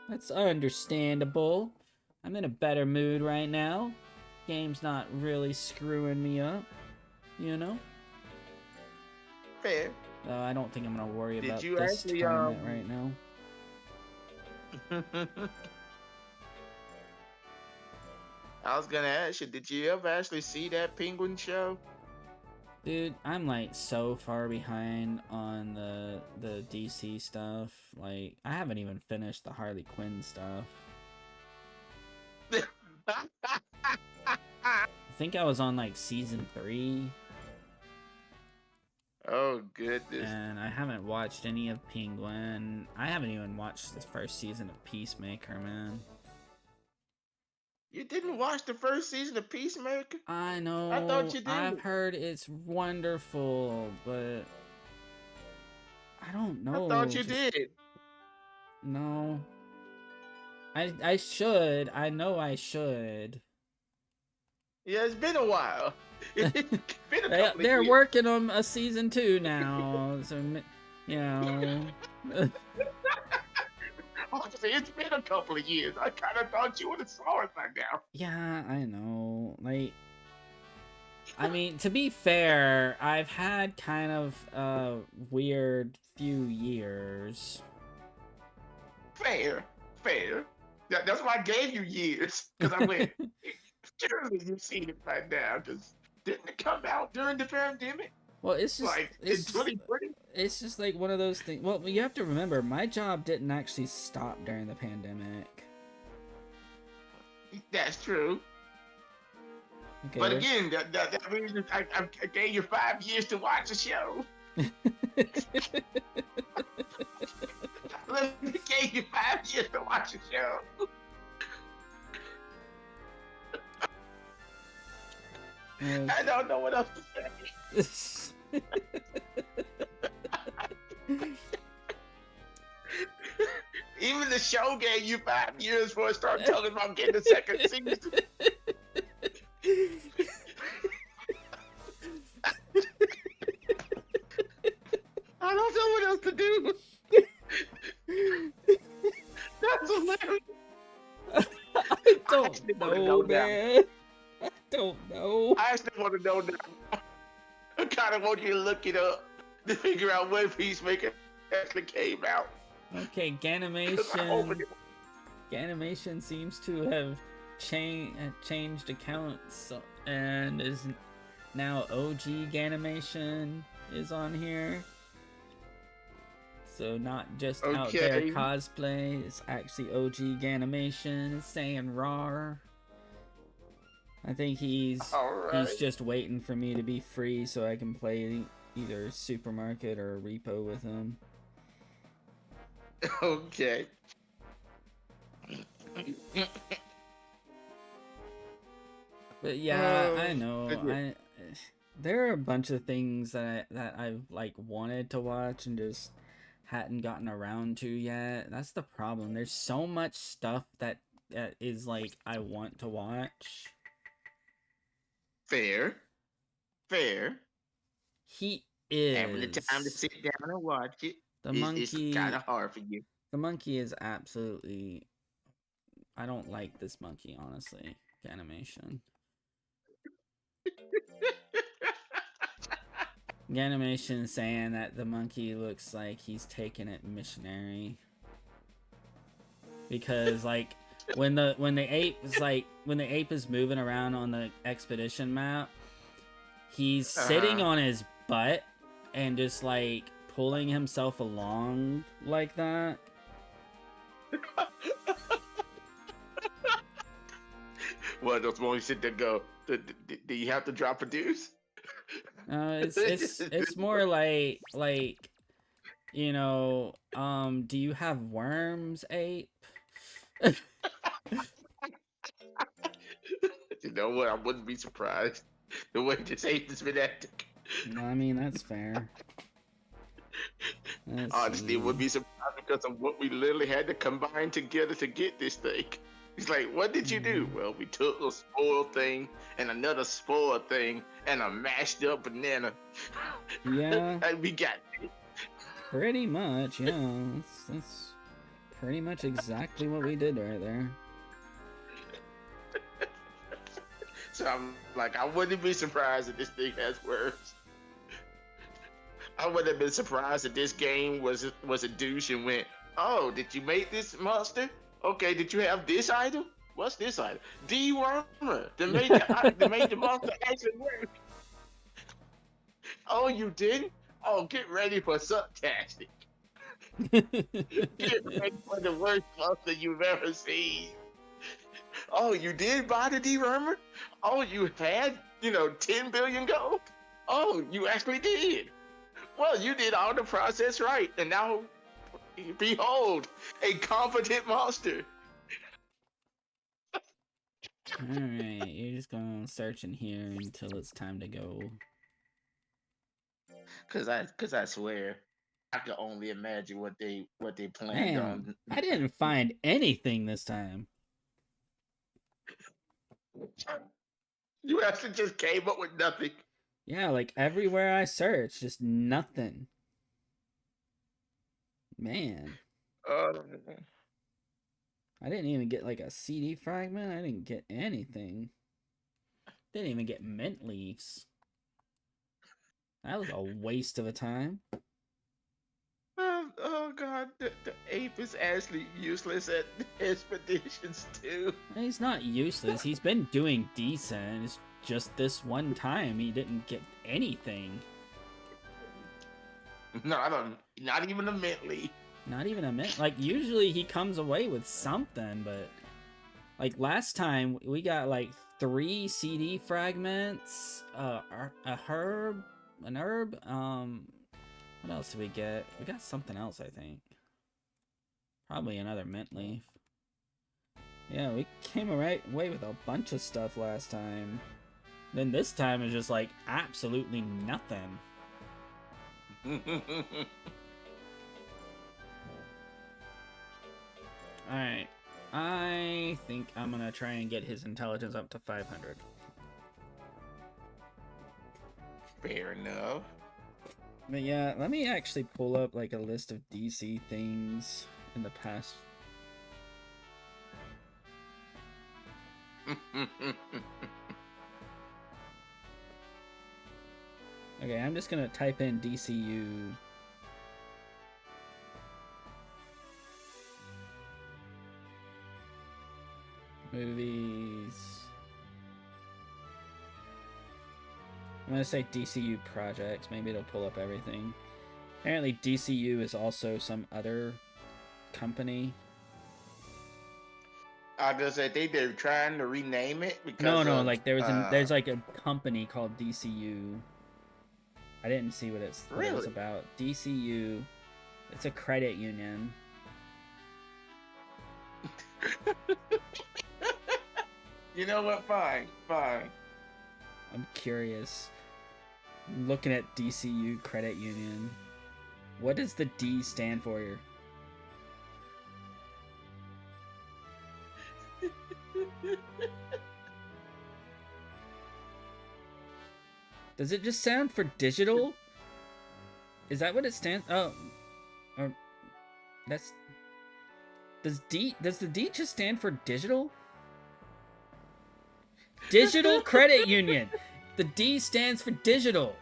That's understandable. I'm in a better mood right now. Game's not really screwing me up, you know?
Fair.
I don't think I'm gonna worry about this tournament right now.
I was gonna ask you, did you ever actually see that Penguin show?
Dude, I'm like so far behind on the DC stuff. Like, I haven't even finished the Harley Quinn stuff. I think I was on like season 3,
Oh goodness.
and I haven't watched any of Penguin. I haven't even watched the first season of Peacemaker, man.
You didn't watch the first season of Peacemaker?
I
I thought
know,
you did.
I've heard it's wonderful, but I don't
I
know.
thought you
just-
did.
No. I should. I know I should.
Yeah, it's been a while. It's been a couple
They're
of years.
working on a season 2 now, so you know.
Honestly, it's been a couple of years. I kind of thought you would have saw it by now.
Yeah, I know. Like, I mean, to be fair, I've had kind of a weird few years.
Fair. That's why I gave you years. Because I went, surely you've seen it by now. Because didn't it come out during the pandemic?
Well, it's just
Like, in
it's just,
2020?
it's just like one of those things. Well, you have to remember, my job didn't actually stop during the pandemic.
That's true.
Okay.
But again, that means I gave you 5 years to watch the show. I gave you 5 years to watch the show. I don't know what else to say. Even the show gave you 5 years before it started talking about getting the second season. I don't know what else to do. That's hilarious.
I don't
actually wanna
know,
know now.
man. I don't know.
I actually want to know now. I kind of want you to look it up to figure out when Peacemaker actually came out.
Okay,
'Cause I hope it-
Ganimation seems to have changed accounts and is now OG Ganimation is on here. So not just out there
Okay.
cosplay, it's actually OG Ganimation saying rawr. I think he's
Alright.
just waiting for me to be free so I can play either Supermarket or Repo with him.
Okay.
But yeah, I
Oh,
know.
goodness.
There are a bunch of things that I've like wanted to watch and just hadn't gotten around to yet. That's the problem. There's so much stuff that is like I want to watch.
Fair.
He
Having the time to
is
sit down and watch it
the
is
monkey.
kind of hard for you.
The monkey is absolutely. I don't like this monkey, honestly. Ganimation. Ganimation saying that the monkey looks like he's taking it missionary. Because like when the ape is moving around on the expedition map, he's sitting on his butt and just like pulling himself along like that.
Well, those boys sit there go, do you have to drop a deuce?
It's more like you know, do you have worms, ape?
You know what? I wouldn't be surprised the way this ape has been acting.
No, I mean that's fair. Let's
Honestly, it would
see.
be surprised because of what we literally had to combine together to get this thing. He's like, what did you do? Well, we took a spoiled thing and another spoiled thing and a mashed up banana.
Yeah,
And we got it.
pretty much. Yeah, that's pretty much exactly what we did right there.
So I'm like, I wouldn't be surprised if this thing has worms. I wouldn't have been surprised if this game was a douche and went, oh, did you make this monster? Okay, did you have this item? What's this item? Dewormer. That made the monster actually work. Oh, you didn't? Oh, get ready for Subtastic. Get ready for the worst monster you've ever seen. Oh, you did buy the dewormer? Oh, you had, 10 billion gold? Oh, you actually did. Well, you did all the process right, and now, behold, a competent monster.
Alright, you're just going to search in here until it's time to go.
Cause I swear, I could only imagine what they planned
Man,
on.
I didn't find anything this time.
You actually just came up with nothing.
Yeah, like everywhere I searched, just nothing. Man,
Uh,
I didn't even get like a CD fragment. I didn't get anything. Didn't even get mint leaves. That was a waste of a time.
oh God, the ape is actually useless at expeditions too.
He's not useless. He's been doing decent. It's just this one time he didn't get anything.
Not even a mint.
Not even a mint. Like, usually he comes away with something, but like last time we got like 3 CD fragments, a herb, an herb. What else did we get? We got something else, I think. Probably another mint leaf. Yeah, we came away with a bunch of stuff last time. Then this time is just like absolutely nothing. Alright. I think I'm gonna try and get his intelligence up to 500.
Fair enough.
But yeah, let me actually pull up like a list of DC things in the past. Okay, I'm just gonna type in DCU. Movies. I'm gonna say DCU projects. Maybe it'll pull up everything. Apparently DCU is also some other company.
I just I think they're trying to rename it because
No,
of,
like there's like a company called DCU. I didn't see what it was
really?
about. DCU. It's a credit union.
You know what? Fine.
I'm curious. I'm looking at DCU Credit Union. What does the D stand for here? Does it just sound for digital? Is that what it stands? Oh, or that's. Does the D just stand for digital? Digital Credit Union. The D stands for digital.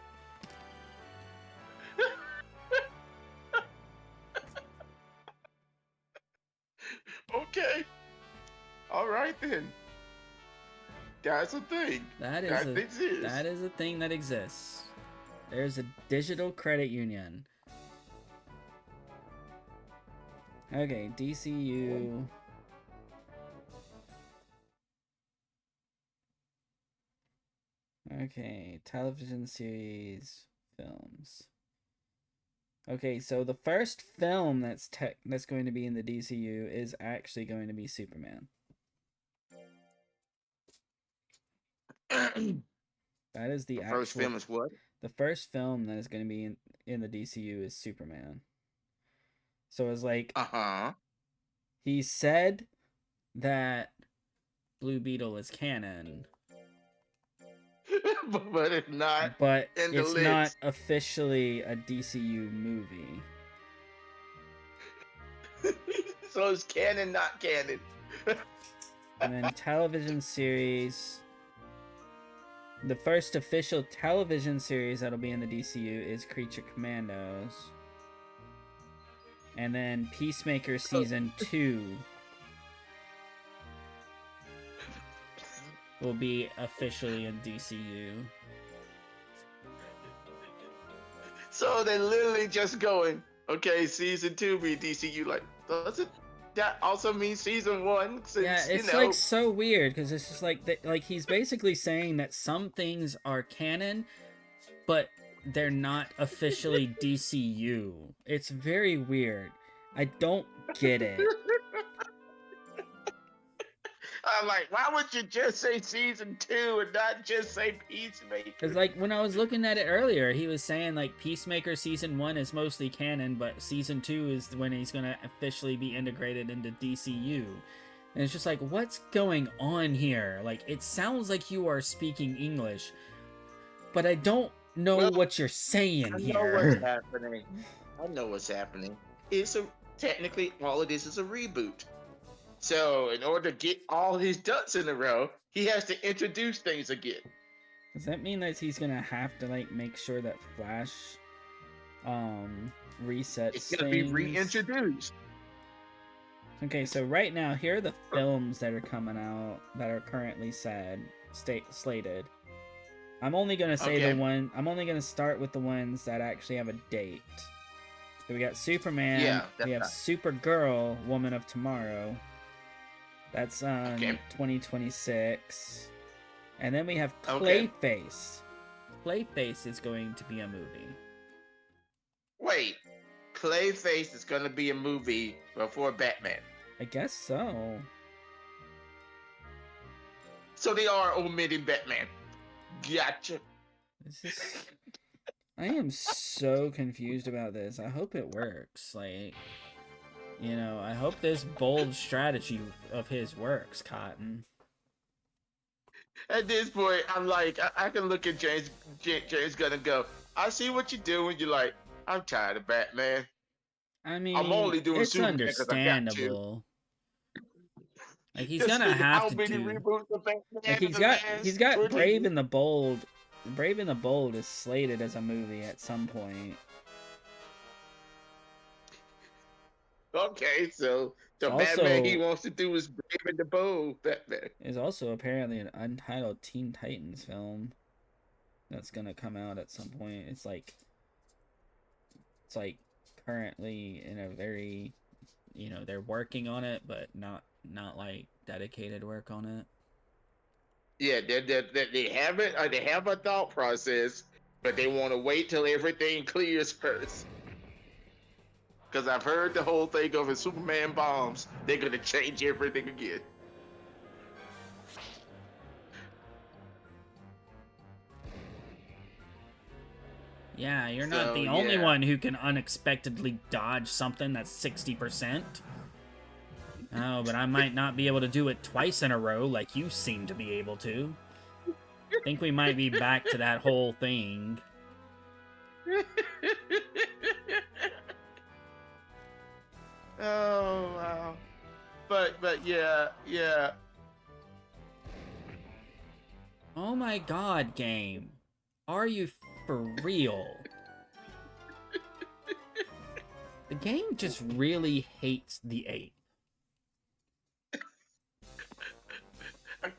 Okay. All right then. That's a thing.
That is a thing that exists. There's a digital credit union. Okay, DCU. Okay, television series, films. Okay, so the first film that's going to be in the DCU is actually going to be Superman. That is the
first film is what?
The first film that is going to be in the DCU is Superman. So it's like he said that Blue Beetle is canon.
But it's not.
But it's not officially a DCU movie.
So it's canon, not canon.
And then television series. The first official television series that'll be in the DCU is Creature Commandos. And then Peacemaker Season 2 will be officially in DCU.
So they're literally just going, okay, Season 2 be DCU. Like, that also means season one,
Yeah,
since
it's like so weird because it's just like like he's basically saying that some things are canon, but they're not officially DCU. It's very weird. I don't get it.
I'm like, why would you just say season two and not just say Peacemaker?
Because, like, when I was looking at it earlier, he was saying, like, Peacemaker Season 1 is mostly canon, but Season 2 is when he's going to officially be integrated into DCU. And it's just like, what's going on here? Like, it sounds like you are speaking English, but I don't know what you're saying
I
here.
know what's happening. I know what's happening. Technically, all of this is a reboot. So, in order to get all his ducks in a row, he has to introduce things again.
Does that mean that he's gonna have to, like, make sure that Flash resets
It's gonna be
things?
reintroduced.
Okay, so right now, here are the films that are coming out that are currently slated. I'm only gonna say I'm only gonna start with the ones that actually have a date. So we got Superman.
Yeah,
we have Supergirl, Woman of Tomorrow. That's 2026. And then we have Clayface. Clayface is going to be a movie.
Wait, Clayface is going to be a movie before Batman?
I guess so.
So they are omitting Batman. Gotcha.
I am so confused about this. I hope it works. Like, you know, I hope this bold strategy of his works, Cotton.
At this point, I'm like, I can look at James Gunn and go, I see what you're doing. You're like, I'm tired of Batman.
I mean,
I'm only doing
it's
Superman
understandable. Like, he's gonna have to do. Like, he's got Brave and the Bold. Brave and the Bold is slated as a movie at some point.
Okay, so the Batman he wants to do is Brave and the Bold. Batman
is also apparently an untitled Teen Titans film that's gonna come out at some point. It's like currently in a very, you know, they're working on it, but not like dedicated work on it.
Yeah, they haven't. They have a thought process, but they want to wait till everything clears first. Because I've heard the whole thing of if Superman bombs, they're gonna change everything again.
Yeah, you're not the only one who can unexpectedly dodge something that's 60%. Oh, but I might not be able to do it twice in a row like you seem to be able to. I think we might be back to that whole thing.
Oh, wow. But yeah.
Oh my god, game. Are you for real? The game just really hates the ape.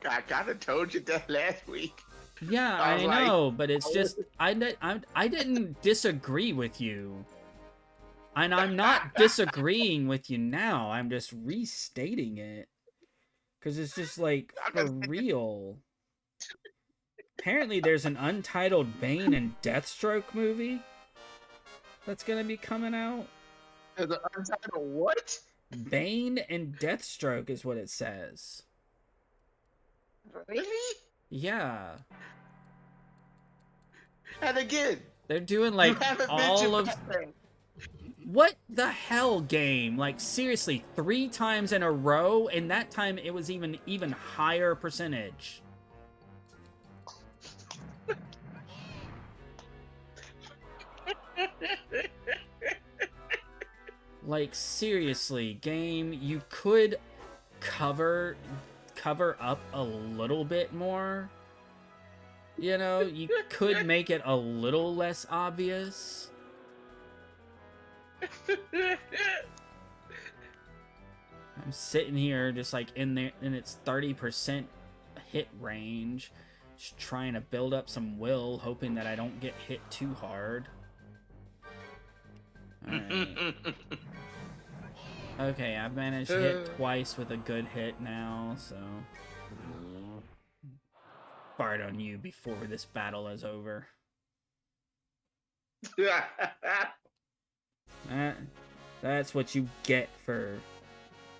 I kind of told you that last week.
Yeah, I know, but it's just I didn't disagree with you. And I'm not disagreeing with you now. I'm just restating it. Because it's just like, for real. Apparently there's an untitled Bane and Deathstroke movie that's going to be coming out.
There's an untitled what?
Bane and Deathstroke is what it says.
Really?
Yeah.
And again,
they're doing like all of... What the hell, game? Like, seriously, 3 times in a row, and that time it was even higher percentage. Like, seriously, game, you could cover up a little bit more. You know, you could make it a little less obvious. I'm sitting here just like in its 30% hit range, just trying to build up some will, hoping that I don't get hit too hard. All right. Okay, I've managed to hit twice with a good hit now, so... Fart on you before this battle is over. That's what you get for...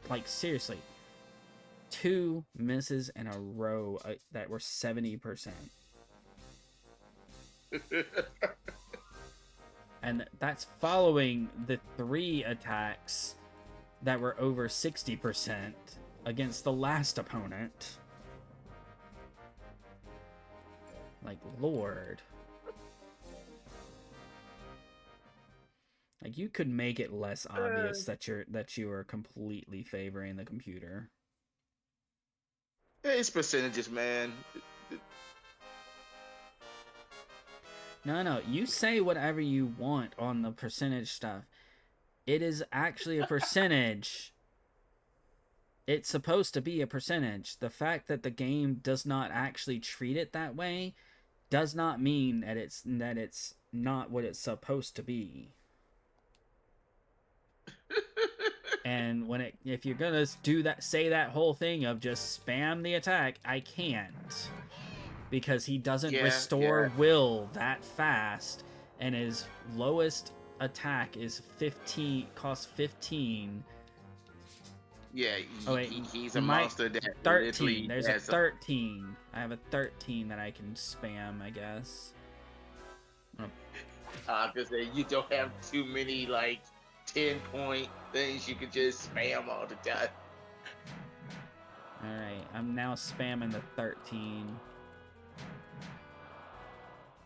Like, seriously. 2 misses in a row that were 70%. And that's following the 3 attacks that were over 60% against the last opponent. Like, Lord. Like, you could make it less obvious that you are completely favoring the computer.
It's percentages, man.
No, you say whatever you want on the percentage stuff. It is actually a percentage. It's supposed to be a percentage. The fact that the game does not actually treat it that way does not mean that it's not what it's supposed to be. And if you're gonna say that whole thing of just spam the attack, I can't, because he doesn't restore will that fast, and his lowest attack is 15, costs 15.
Yeah, he's a monster that
13. There's a 13. I have a 13 that I can spam, I guess.
Because you don't have too many, like, 10-point things you can just spam all the time.
Alright, I'm now spamming the 13.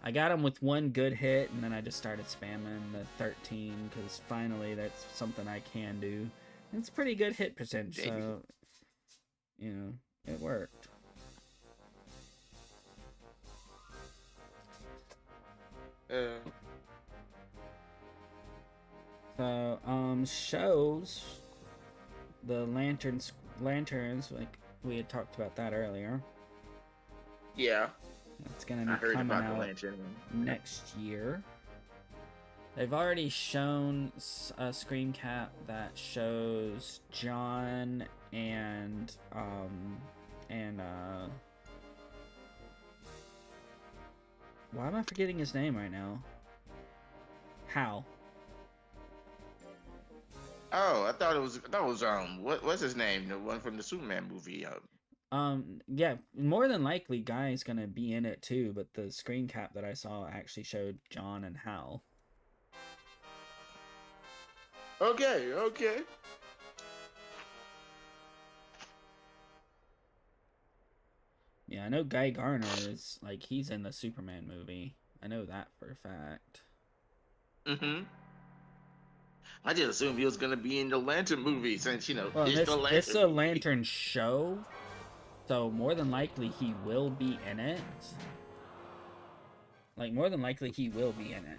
I got him with 1 good hit, and then I just started spamming the 13, because finally that's something I can do. It's pretty good hit percentage, so, you know, it worked. So, shows the lanterns, like we had talked about that earlier.
Yeah.
It's gonna be coming out next year. They've already shown a screen cap that shows John and why am I forgetting his name right now? Hal.
Oh, I thought it was what's his name? The one from the Superman movie.
Yeah, more than likely Guy's gonna be in it too, but the screen cap that I saw actually showed John and Hal.
Okay.
Yeah, I know Guy Garner is, like, he's in the Superman movie. I know that for a fact.
Mm-hmm. I just assumed he was gonna be in the Lantern movie, since, you know,
well, it's a Lantern show, so more than likely he will be in it. Like, more than likely he will be in it.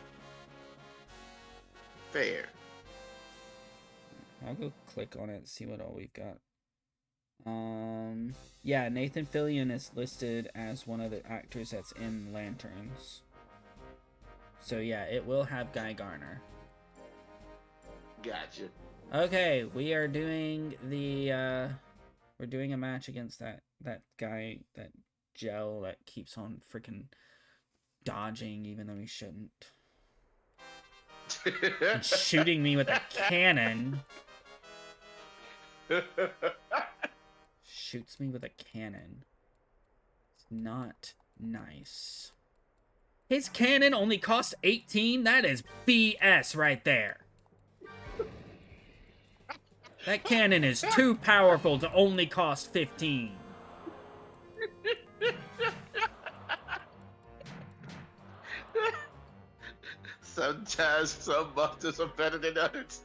Fair.
I'll go click on it and see what all we've got. Yeah, Nathan Fillion is listed as one of the actors that's in Lanterns. So yeah, it will have Guy Garner.
Gotcha.
Okay, we are doing we're doing a match against that guy, that gel that keeps on freaking dodging even though he shouldn't. And shooting me with a cannon. Shoots me with a cannon. It's not nice. His cannon only costs 18? That is BS right there. That cannon is too powerful to only cost 15.
Sometimes some monsters are better than others.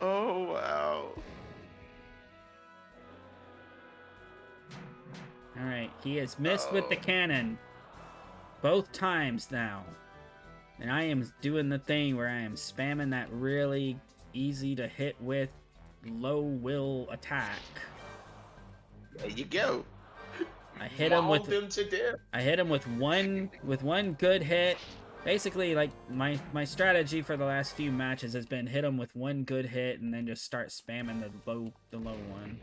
Oh, wow.
Alright, he has missed with the cannon. Both times now. And I am doing the thing where I am spamming that really easy to hit with low will attack.
There you go.
I hit him with
them to death.
I hit him with one good hit. Basically, like my strategy for the last few matches has been hit him with one good hit and then just start spamming the low one.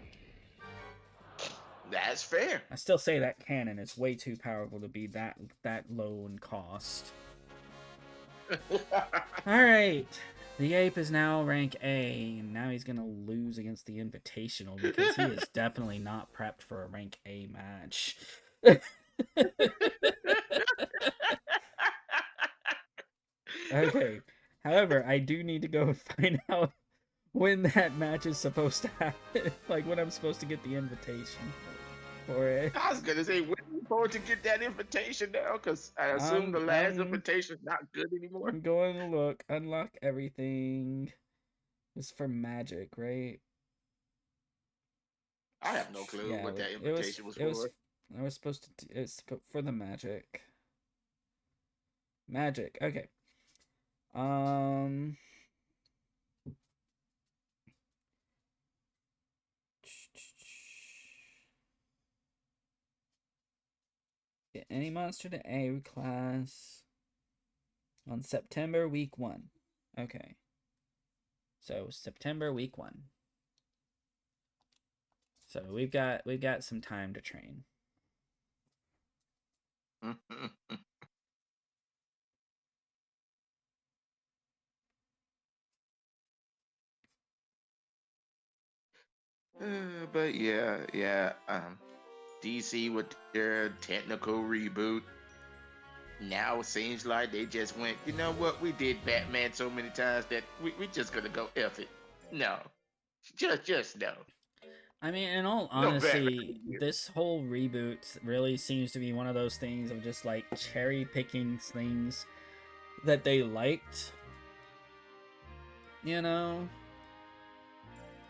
That's fair.
I still say that cannon is way too powerful to be that low in cost. Alright. The ape is now rank A, and now he's gonna lose against the Invitational because he is definitely not prepped for a rank A match. Okay. However, I do need to go find out when that match is supposed to happen. Like when I'm supposed to get the invitation for it.
I was gonna say, when are you going to get that invitation now? Because I assume the last invitation is not good anymore.
I'm going to look, unlock everything. It's for Magic, right?
I have no clue what that invitation was for.
I was supposed to. It's for the Magic. Magic. Okay. Get any monster to A class on September week 1. Okay. So September week 1. So we've got some time to train.
But yeah. DC with their technical reboot. Now it seems like they just went, you know what? We did Batman so many times that we just gonna go F it. No, just no.
I mean, in all honesty, this whole reboot really seems to be one of those things of just like cherry picking things that they liked. You know,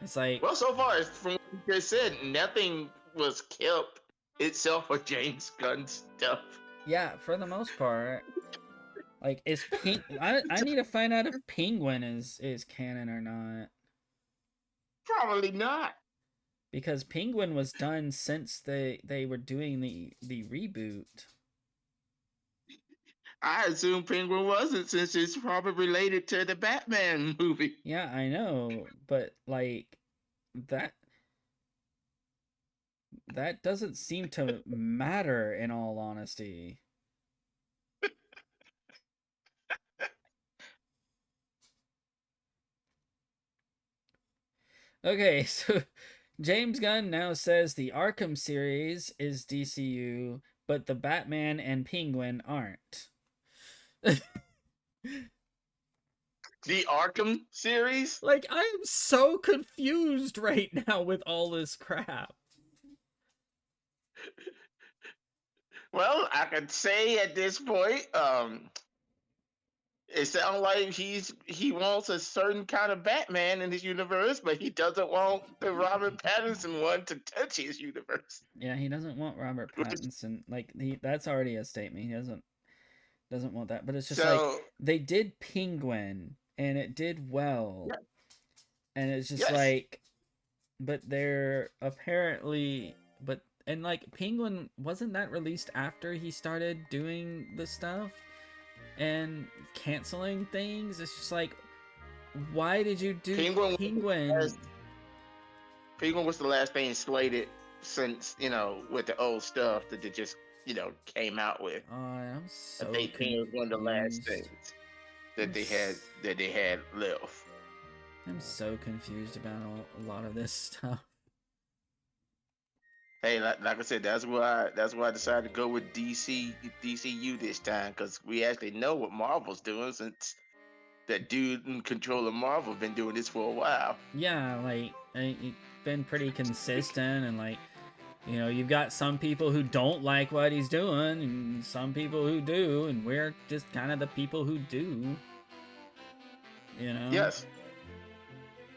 it's like,
well, so far from what you just said, nothing was kept itself for James Gunn stuff.
Yeah, for the most part. Like, is I need to find out if Penguin is canon or not.
Probably not.
Because Penguin was done since they were doing the reboot.
I assume Penguin wasn't, since it's probably related to the Batman movie.
Yeah, I know, but like that doesn't seem to matter in all honesty. Okay, so James Gunn now says the Arkham series is DCU, but the Batman and Penguin aren't.
The Arkham series?
Like, I am so confused right now with all this crap.
Well, I could say at this point, it sounds like he wants a certain kind of Batman in his universe, but he doesn't want the Robert Pattinson one to touch his universe.
Yeah, he doesn't want Robert Pattinson. Like, that's already a statement. He doesn't want that. But it's just like they did Penguin and it did well. Yeah. And it's just like, but they're apparently, and like Penguin, wasn't that released after he started doing the stuff and canceling things? It's just like, why did you do Penguin?
Penguin was the last thing slated since, with the old stuff that they just, came out with.
I'm so
I think Penguin was one of the last things that they had left.
I'm so confused about a lot of this stuff.
Hey, like I said, that's why I decided to go with DCU this time, because we actually know what Marvel's doing, since that dude in control of Marvel been doing this for a while.
Yeah, like it's been pretty consistent, and like, you've got some people who don't like what he's doing, and some people who do, and we're just kind of the people who do.
Yes.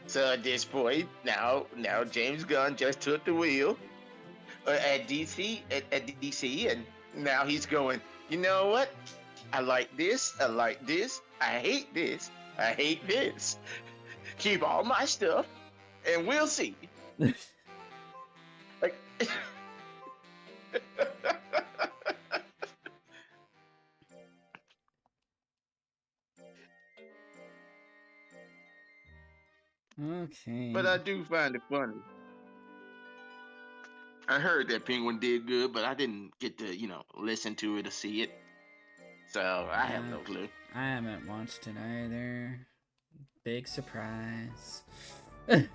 So at this point, now James Gunn just took the wheel at DC, and now he's going, you know what? I like this. I like this. I hate this. I hate this. Keep all my stuff, and we'll see. Like, But
Okay.
I do find it funny. I heard that Penguin did good, but I didn't get to, listen to it or see it. So I have
Yeah,
no clue.
I haven't watched it either. Big surprise. I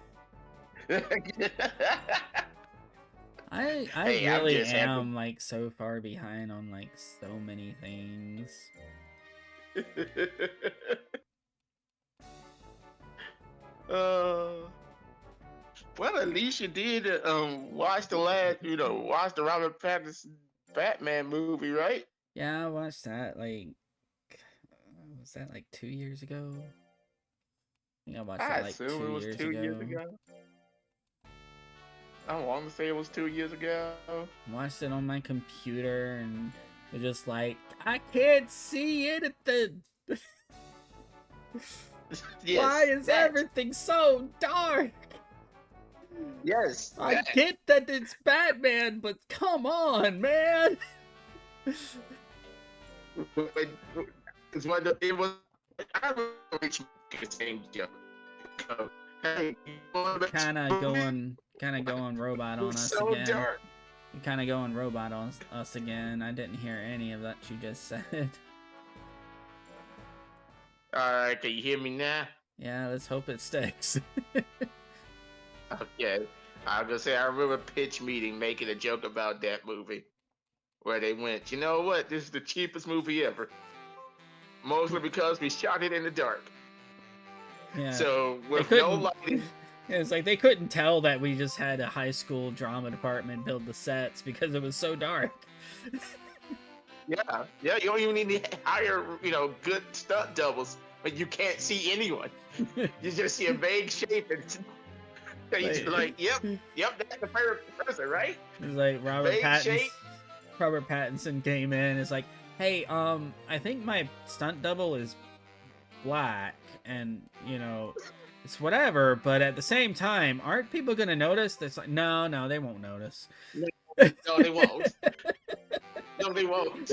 Hey, I'm
really
just happy.
am like so far behind on like so many things.
uh, well, at least you did watch watch the Robert Pattinson Batman movie, right?
Yeah, I watched that like was that like 2 years ago? I think I watched
I
that like
assume
two
it was
years
2 years
ago.
ago. I want to say it was 2 years ago.
Watched it on my computer and was just like, I can't see anything. Why
Yes,
is
that.
everything so dark?
Yes,
I
that.
get that it's Batman, but come on, man.
Because when it was, I remember it's the same joke. Go, hey, you want to
kind of
movie?
going robot
It
on
was
us
so
again.
dark.
You kind of going robot on us again. I didn't hear any of that you just said.
All right, can you hear me now?
Yeah, let's hope it sticks.
Okay. I was gonna say I remember pitch meeting making a joke about that movie where they went, you know what? This is the cheapest movie ever. Mostly because we shot it in the dark.
Yeah,
So
they
with no
couldn't.
lighting.
It's like they couldn't tell that we just had a high school drama department build the sets because it was so dark.
Yeah, yeah, you don't even need to hire, good stunt doubles, but you can't see anyone. You just see a vague shape and you just
like,
like, yep, that's the person, right?
it's like
Vague shape.
Robert Pattinson came in. It's like, hey, I think my stunt double is black, and it's whatever. But at the same time, aren't people gonna notice? That's like, no, they won't notice.
No, no, they won't. No, they won't.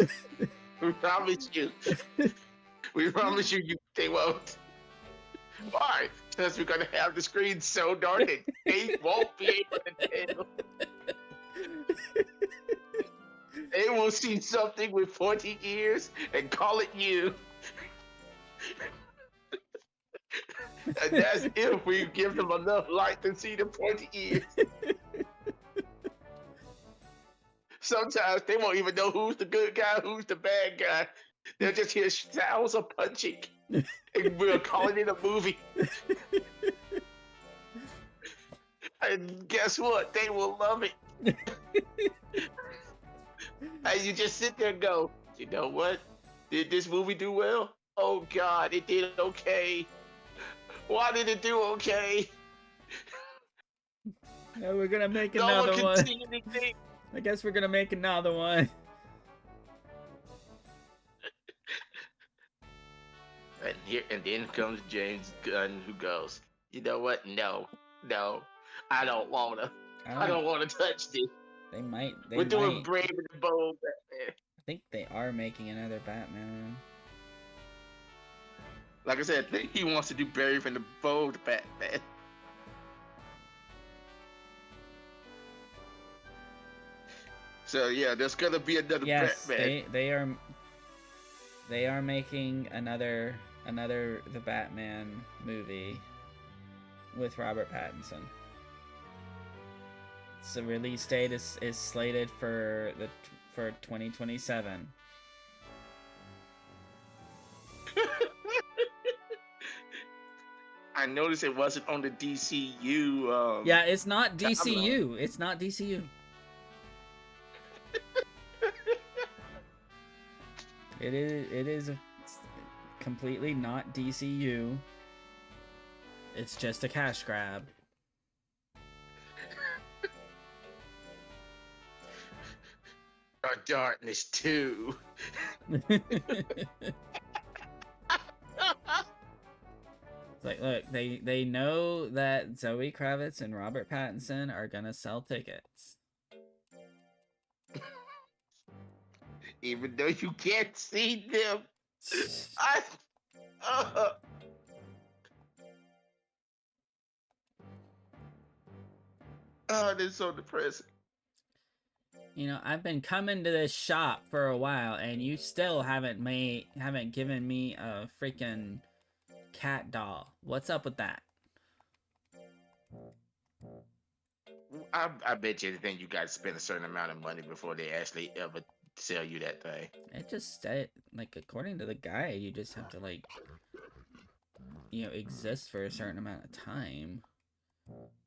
We promise you. We promise you, they won't. Why? Because we're gonna have the screen so dark that they won't be able to tell. They will see something with 40 ears and call it you. And that's if we give them enough light to see the pointy ears. Sometimes they won't even know who's the good guy, who's the bad guy. They'll just hear sounds of punching, and we'll call it in a movie. And guess what? They will love it. And you just sit there and go, you know what? Did this movie do well? Oh God, it did okay. Why did it do okay?
Yeah, we're gonna make
No one
another
can
one.
see anything.
I guess we're gonna make another one.
And then comes James Gunn, who goes, you know what? No, I don't wanna. I don't wanna touch this.
They might. They
We're doing
might.
Brave and the Bold Batman.
I think they are making another Batman.
Like I said, I think he wants to do Brave and the Bold Batman. So yeah, there's gonna be another
Yes,
Batman.
they are making another the Batman movie with Robert Pattinson. So release date is slated for 2027.
I noticed it wasn't on the DCU.
Yeah, it's not
timeline.
DCU. It's not DCU. It is it's completely not DCU. It's just a cash grab.
Or Darkness 2.
Like, look, they know that Zoe Kravitz and Robert Pattinson are gonna sell tickets.
Even though you can't see them. I uh, oh, this is so depressing.
You know, I've been coming to this shop for a while, and you still haven't given me a freaking cat doll. What's up with that?
I bet you anything you got to spend a certain amount of money before they actually ever sell you that thing.
It just said, like, according to the guide, you just have to, like, you know, exist for a certain amount of time.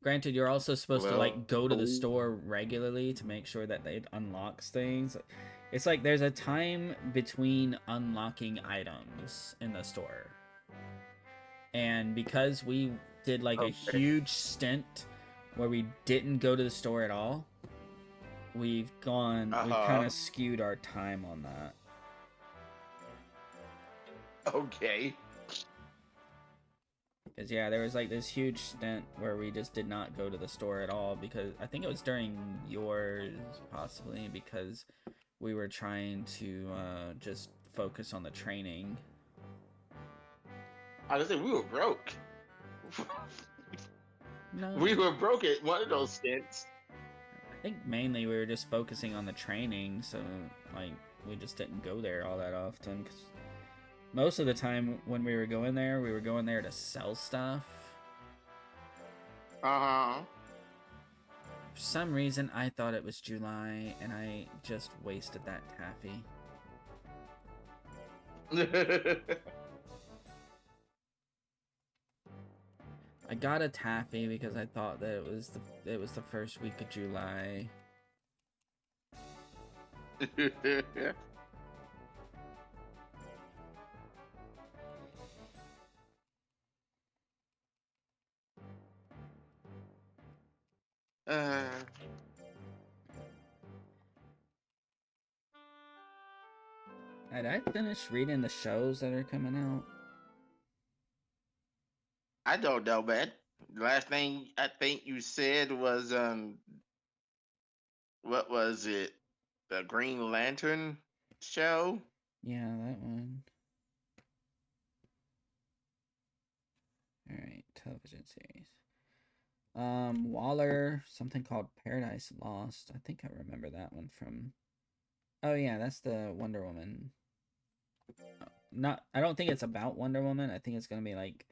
Granted, you're also supposed to, like, go to the store regularly to make sure that it unlocks things. It's like there's a time between unlocking items in the store. And because we did, like, a huge stint where we didn't go to the store at all, we've kind of skewed our time on that.
Okay.
Because, yeah, there was, like, this huge stint where we just did not go to the store at all, because I think it was during yours, possibly, because we were trying to just focus on the training.
I was saying we were broke.
No.
We were broke at one of those stints.
I think mainly we were just focusing on the training, so, like, we just didn't go there all that often, because most of the time when we were going there to sell stuff.
Uh-huh.
For some reason, I thought it was July, and I just wasted that taffy. I got a taffy because I thought that it was the first week of July. Had I finished reading the shows that are coming out?
I don't know, man. The last thing I think you said was what was it? The Green Lantern show?
Yeah, that one. Alright, television series. Waller, something called Paradise Lost. I think I remember that one from... Oh yeah, that's the Wonder Woman. I don't think it's about Wonder Woman. I think it's gonna be like,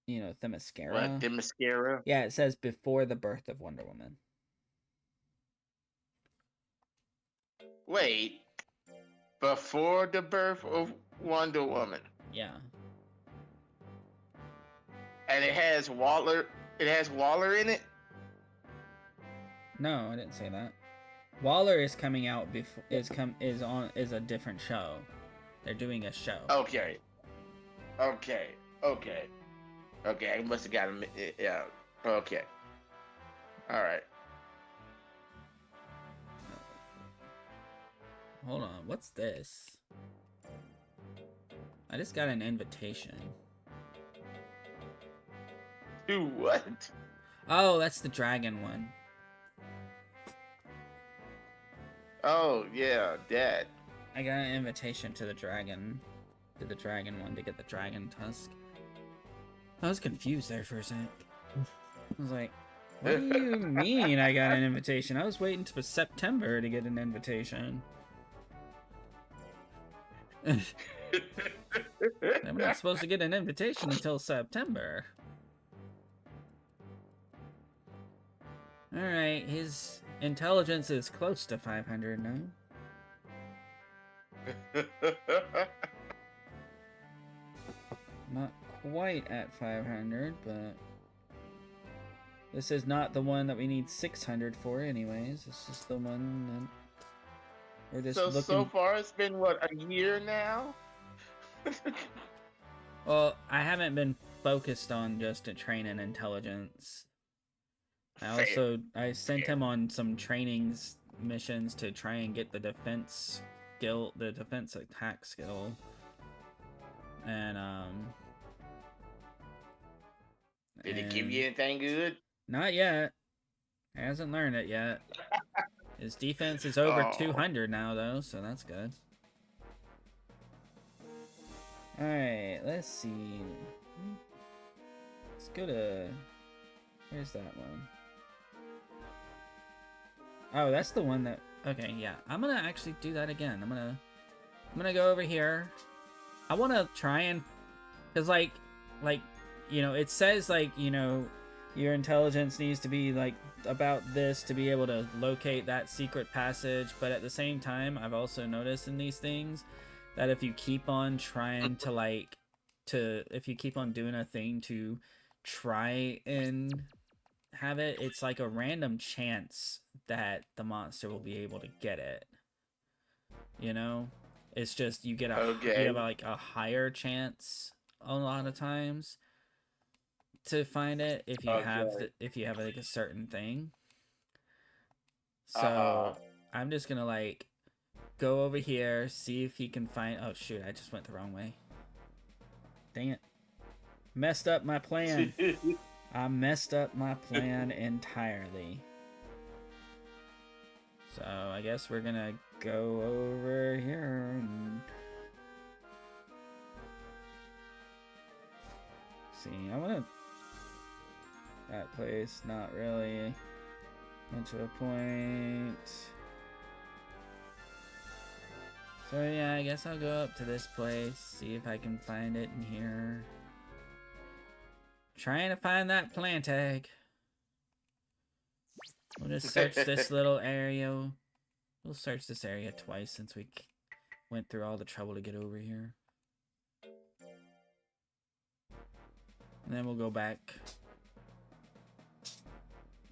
you know, Themyscira.
What, Themyscira?
Yeah, it says before the birth of Wonder Woman.
Wait. Before the birth of Wonder Woman.
Yeah.
And it has Waller in it?
No, I didn't say that. Waller is coming out before is a different show. They're doing a show.
Okay. I must have got him. Yeah. Okay. All right.
Hold on. What's this? I just got an invitation.
To what?
Oh, that's the dragon one.
Oh yeah, that.
I got an invitation to the dragon one to get the dragon tusk. I was confused there for a sec. I was like, what do you mean I got an invitation? I was waiting for September to get an invitation. I'm not supposed to get an invitation until September. Alright, his intelligence is close to 500 now. Not quite at 500, but this is not the one that we need 600 for anyways. This is the one that we're just looking...
So far it's been, what, a year now?
Well, I haven't been focused on just a training intelligence. I sent him on some trainings missions to try and get the defense skill, the defense attack skill. And
did it give you anything good?
Not yet. Hasn't learned it yet. His defense is over
Oh.
200 now, though, so that's good. Alright, let's see. Let's go to... Where's that one? Oh, that's the one that... Okay, yeah. I'm gonna actually do that again. I'm gonna go over here. I want to try and... Because, like, you know, it says, like, you know, your intelligence needs to be, like, about this to be able to locate that secret passage. But at the same time, I've also noticed in these things that if you keep on trying to, like, if you keep on doing a thing to try and have it, it's like a random chance that the monster will be able to get it. You know? It's just you get you have like a higher chance a lot of times to find it if you have if you have like a certain thing. So I'm just gonna like go over here, see if he can find. Oh shoot! I just went the wrong way. Dang it! Messed up my plan. I messed up my plan entirely. So I guess we're gonna go over here and see. I wanna that place, not really much of a point. So yeah, I guess I'll go up to this place, see if I can find it in here. Trying to find that plant egg. We'll just search this little area. We'll search this area twice since we went through all the trouble to get over here. And then we'll go back.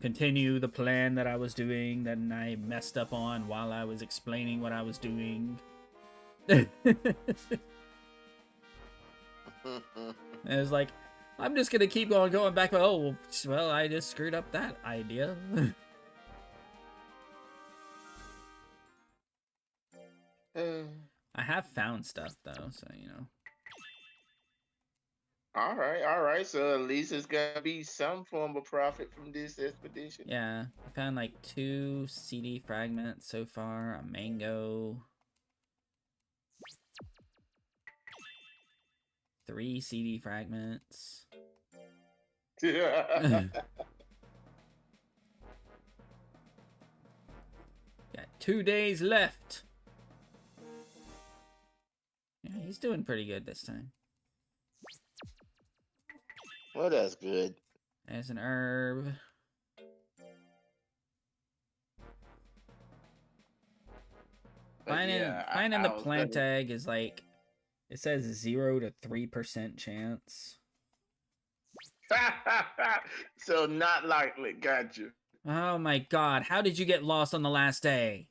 Continue the plan that I was doing that I messed up on while I was explaining what I was doing. It was like, I'm just gonna keep on going back. Oh, well, I just screwed up that idea. I have found stuff though, so you know.
All right. So at least it's gonna be some form of profit from this expedition.
Yeah, I found like 2 CD fragments so far, a mango, 3 CD fragments. Got 2 days left. Yeah, he's doing pretty good this time.
Well, that's good.
There's an herb. Finding the plant egg is like, it says 0 to 3% chance.
So not likely. Gotcha.
Oh my god, how did you get lost on the last day?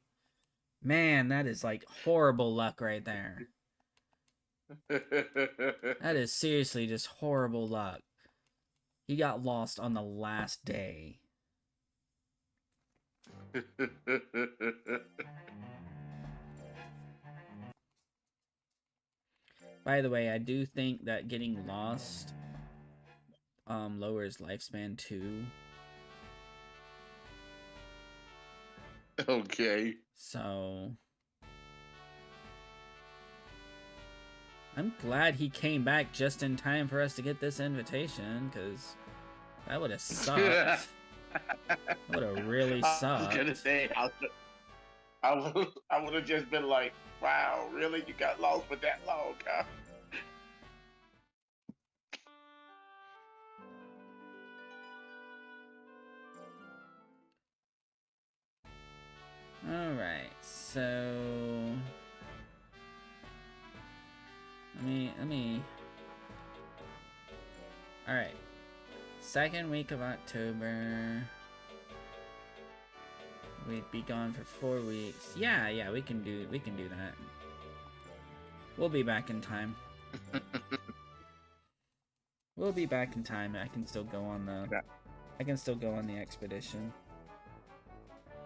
Man, that is like horrible luck right there. That is seriously just horrible luck. He got lost on the last day. By the way, I do think that getting lost lowers lifespan too.
Okay.
So I'm glad he came back just in time for us to get this invitation, because that would have sucked. That would have really sucked.
I was gonna say, I would have just been like, wow, really? You got lost for that long, huh?
Alright, so let me alright. Second week of October. We'd be gone for 4 weeks. Yeah, we can do that. We'll be back in time. We'll be back in time. I can still go on the expedition.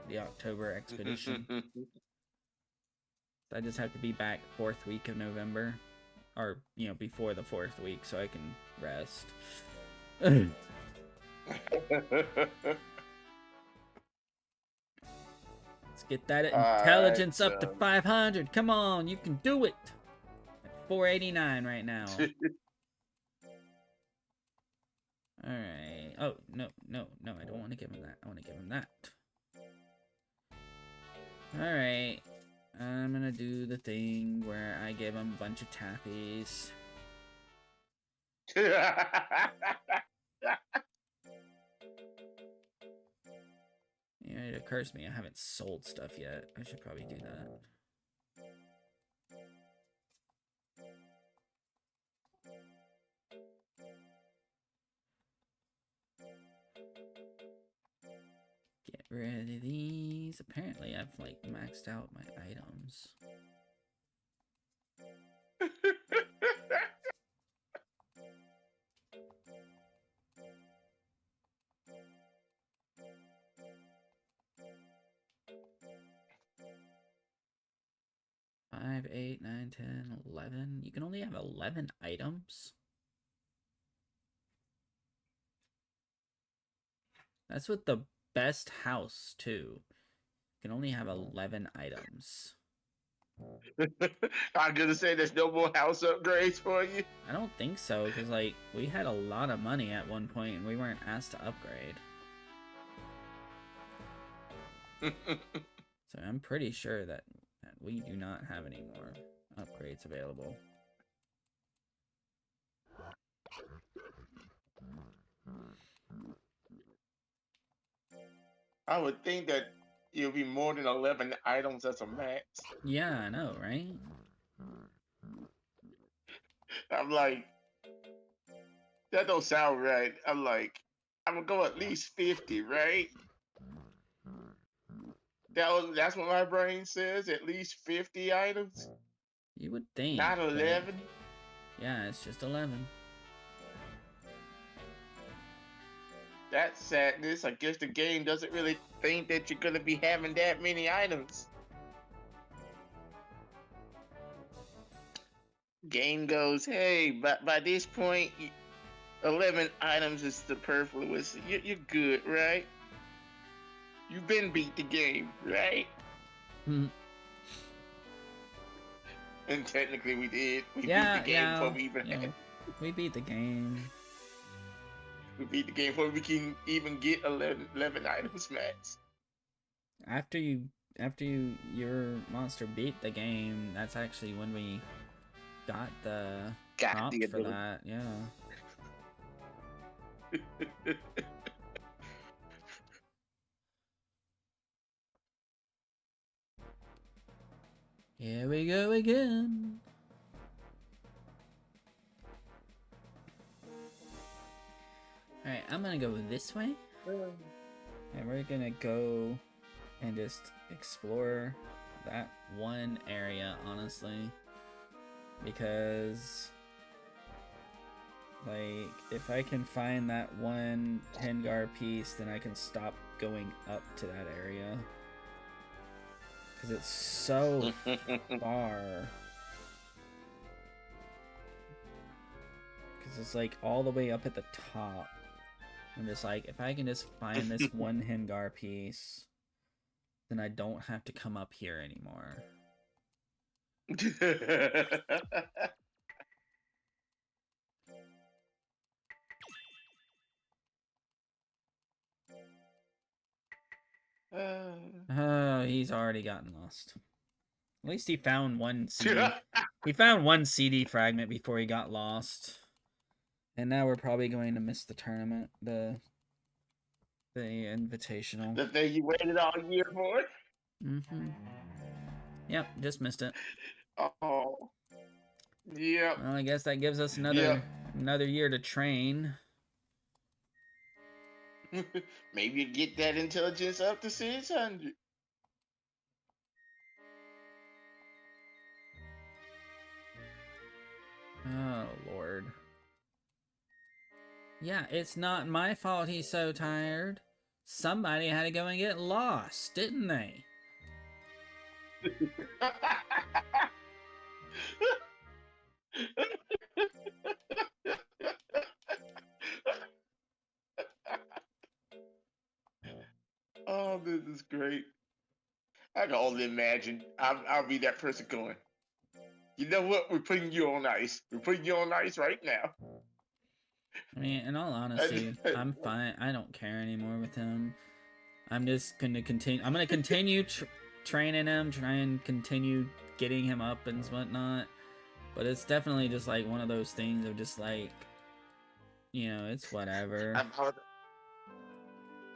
The October expedition. I just have to be back 4th week of November. Or, you know, before the 4th week so I can rest. Let's get that
All right,
intelligence up to
so
500. Come on, you can do it. At 489 right now. All right. Oh, no. I don't want to give him that. I want to give him that. All right. I'm going to do the thing where I give him a bunch of taffies. Yeah, it occurs to me I haven't sold stuff yet. I should probably do that. Get rid of these. Apparently, I've like maxed out my items. Five, 8, 9, 10, 11. You can only have 11 items. That's with the best house, too. You can only have 11 items.
I'm gonna say there's no more house upgrades for you.
I don't think so, because, like, we had a lot of money at one point and we weren't asked to upgrade. So I'm pretty sure that we do not have any more upgrades available.
I would think that it'll be more than 11 items as a max.
Yeah, I know, right?
I'm like, that don't sound right. I'm like, I'm gonna go at least 50, right? That's what my brain says. At least 50 items,
You would think.
not
but
11.
yeah, it's just 11.
That's sadness. I guess the game doesn't really think that you're gonna be having that many items. Game goes, hey, but by this point, 11 items is superfluous. You're good, right? You've been beat the game, right?
Hmm.
And technically, we did. We beat
Yeah,
the game
yeah.
before we even
You know, we beat the game.
we beat the game before we can even get 11 items max.
After your monster beat the game, that's actually when we got the
Got
prompt
the
for
ability.
that. Yeah. Here we go again. Alright, I'm gonna go this way. And we're gonna go and just explore that one area, honestly. Because, like, if I can find that one Hengar piece, then I can stop going up to that area. Because it's so far. Because it's like all the way up at the top. I'm just like, if I can just find this one Hengar piece, then I don't have to come up here anymore. Oh, he's already gotten lost. At least he found one CD. He found one CD fragment before he got lost. And now we're probably going to miss the tournament, the invitational.
The thing you waited all year for.
Mm-hmm. Yep, just missed it.
Oh. Yep.
Well, I guess that gives us another year to train.
Maybe you get that intelligence up to 600.
Oh, Lord. Yeah, it's not my fault he's so tired. Somebody had to go and get lost, didn't they?
Oh, this is great. I can only imagine. I'll be that person going. You know what? We're putting you on ice. We're putting you on ice right now.
I mean, in all honesty, I'm fine. I don't care anymore with him. I'm just gonna continue. I'm gonna continue training him, try and continue getting him up and whatnot. But it's definitely just like one of those things of just like, you know, it's whatever.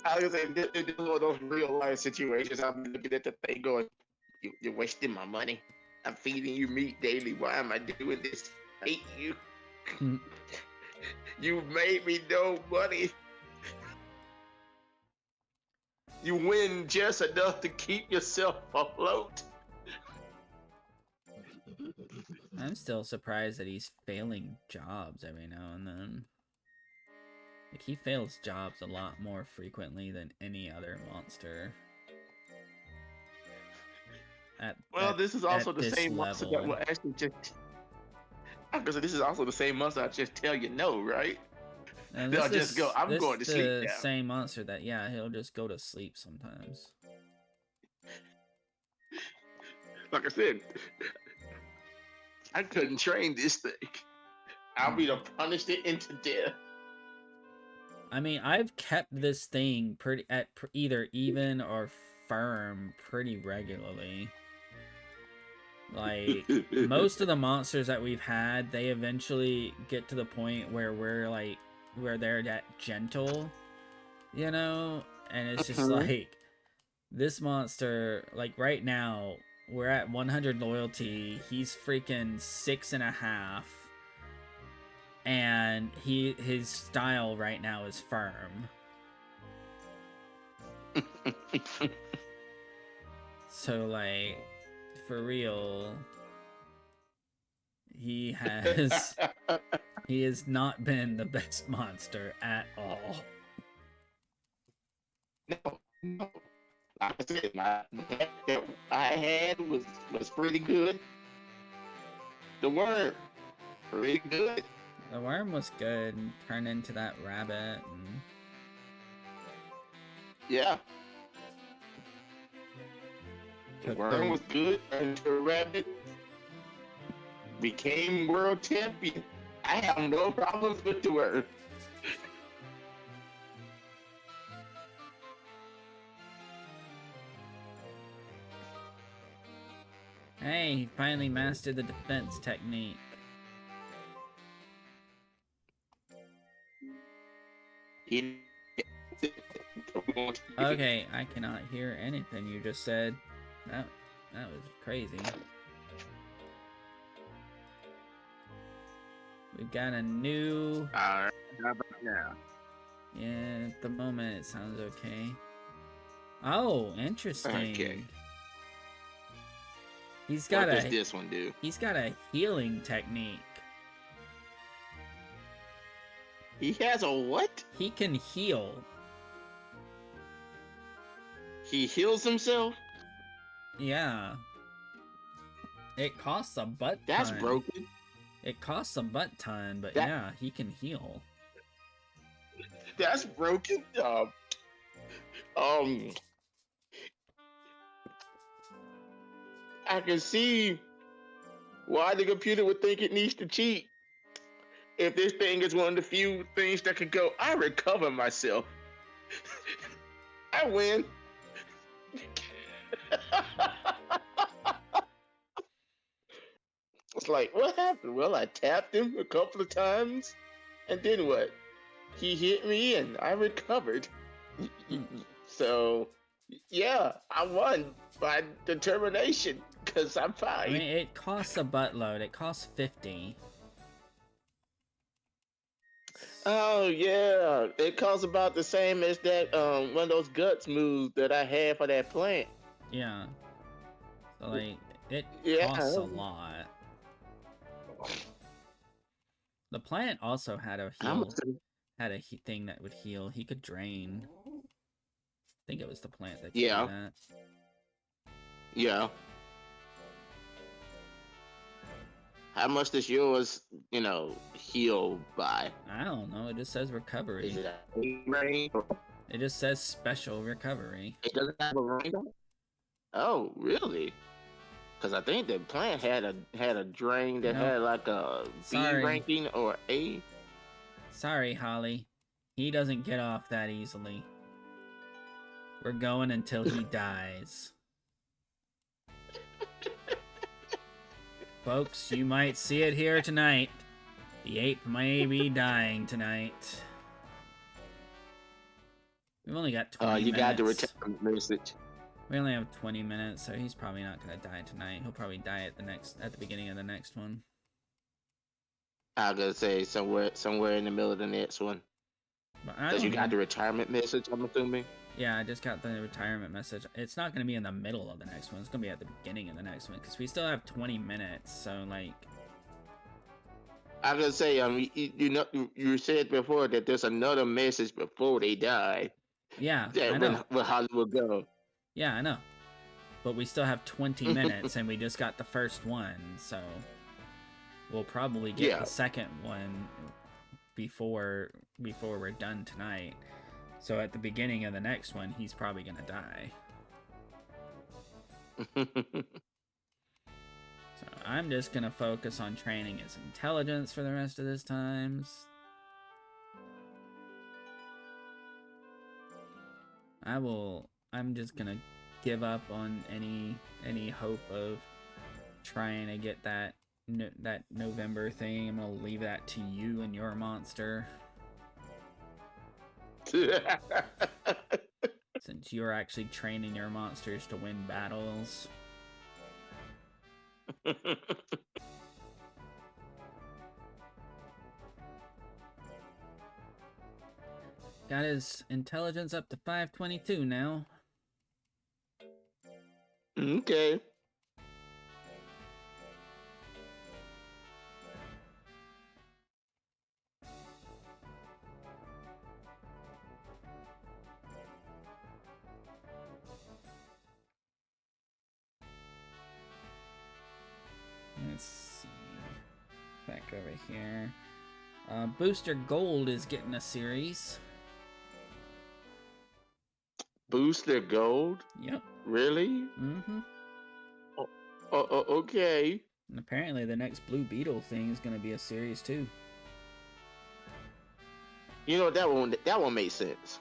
I was saying, this is one of those real life situations. I'm looking at the thing going, you're wasting my money. I'm feeding you meat daily. Why am I doing this? I hate you. You made me no money. You win just enough to keep yourself afloat.
I'm still surprised that he's failing jobs every now and then. Like, he fails jobs a lot more frequently than any other monster.
This is also the same monster that will actually just... Because this is also the same monster I just tell you no, right? They'll just go, I'm going to sleep now.
This is the same monster that, yeah, he'll just go to sleep sometimes.
Like I said, I couldn't train this thing. I'll be to punish it into death.
I mean, I've kept this thing at either even or firm pretty regularly. Like, most of the monsters that we've had, they eventually get to the point where where they're that gentle, you know? And it's just like, this monster, like right now, we're at 100 loyalty, he's freaking 6.5. And his style right now is firm. So, like, for real, he has not been the best monster at all.
No. Like I said, my that I had was pretty good. The worm, pretty good.
The worm was good and turned into that rabbit. And...
yeah. The worm was good until rabbit became world champion. I have no problems with the worm.
Hey, he finally mastered the defense technique. Okay, I cannot hear anything you just said. That was crazy. We've got a new...
Alright, how about now?
Yeah, at the moment it sounds okay. Oh, interesting.
Okay.
He's got
what does this one do?
He's got a healing technique.
He has a what?
He can heal.
He heals himself?
Yeah. It costs a butt ton.
That's broken.
It costs a butt ton, but yeah, he can heal.
That's broken. I can see why the computer would think it needs to cheat. If this thing is one of the few things that could go, I recover myself. I win. It's like, what happened? Well, I tapped him a couple of times, and then what? He hit me, and I recovered. So, yeah, I won by determination, because I'm fine.
I mean, it costs a buttload. It costs 50.
Oh, yeah. It costs about the same as that, one of those guts moves that I had for that plant.
Yeah. So, like, it costs a lot. The plant also had a thing that would heal. He could drain. I think it was the plant that did that.
Yeah. How much does yours, heal by?
I don't know. It just says recovery.
Is it a range?
It just says special recovery.
It doesn't have a range on it? Oh, really? Because I think the plant had a drain that
Nope.
had like a B
Sorry.
ranking or A.
Sorry, Holly. He doesn't get off that easily. We're going until he dies. Folks, you might see it here tonight. The ape may be dying tonight. We've only got 20
You got the
minutes.
retirement message.
We only have 20 minutes, so he's probably not gonna die tonight. He'll probably die at the beginning of the next one.
I was gonna say somewhere in the middle of the next one.
But I
Because
don't
you got
even.
the retirement message, I'm assuming.
Yeah, I just got the retirement message. It's not gonna be in the middle of the next one. It's gonna be at the beginning of the next one because we still have 20 minutes. So like.
I was gonna say, you know, you said before that there's another message before they die.
Yeah,
That
I know.
when Hollywood go.
Yeah, I know. But we still have 20 minutes, and we just got the first one, so we'll probably get the second one before we're done tonight. So at the beginning of the next one, he's probably gonna die. So I'm just gonna focus on training his intelligence for the rest of this times. I'm just gonna give up on any hope of trying to get that November thing. I'm gonna leave that to you and your monster. Since you're actually training your monsters to win battles. Got his intelligence up to 522 now.
Okay.
Let's see. Back over here. Booster Gold is getting a series.
Booster Gold?
Yep.
Really?
Mm-hmm.
Okay.
And apparently the next Blue Beetle thing is going to be a series too.
You know, that one makes sense.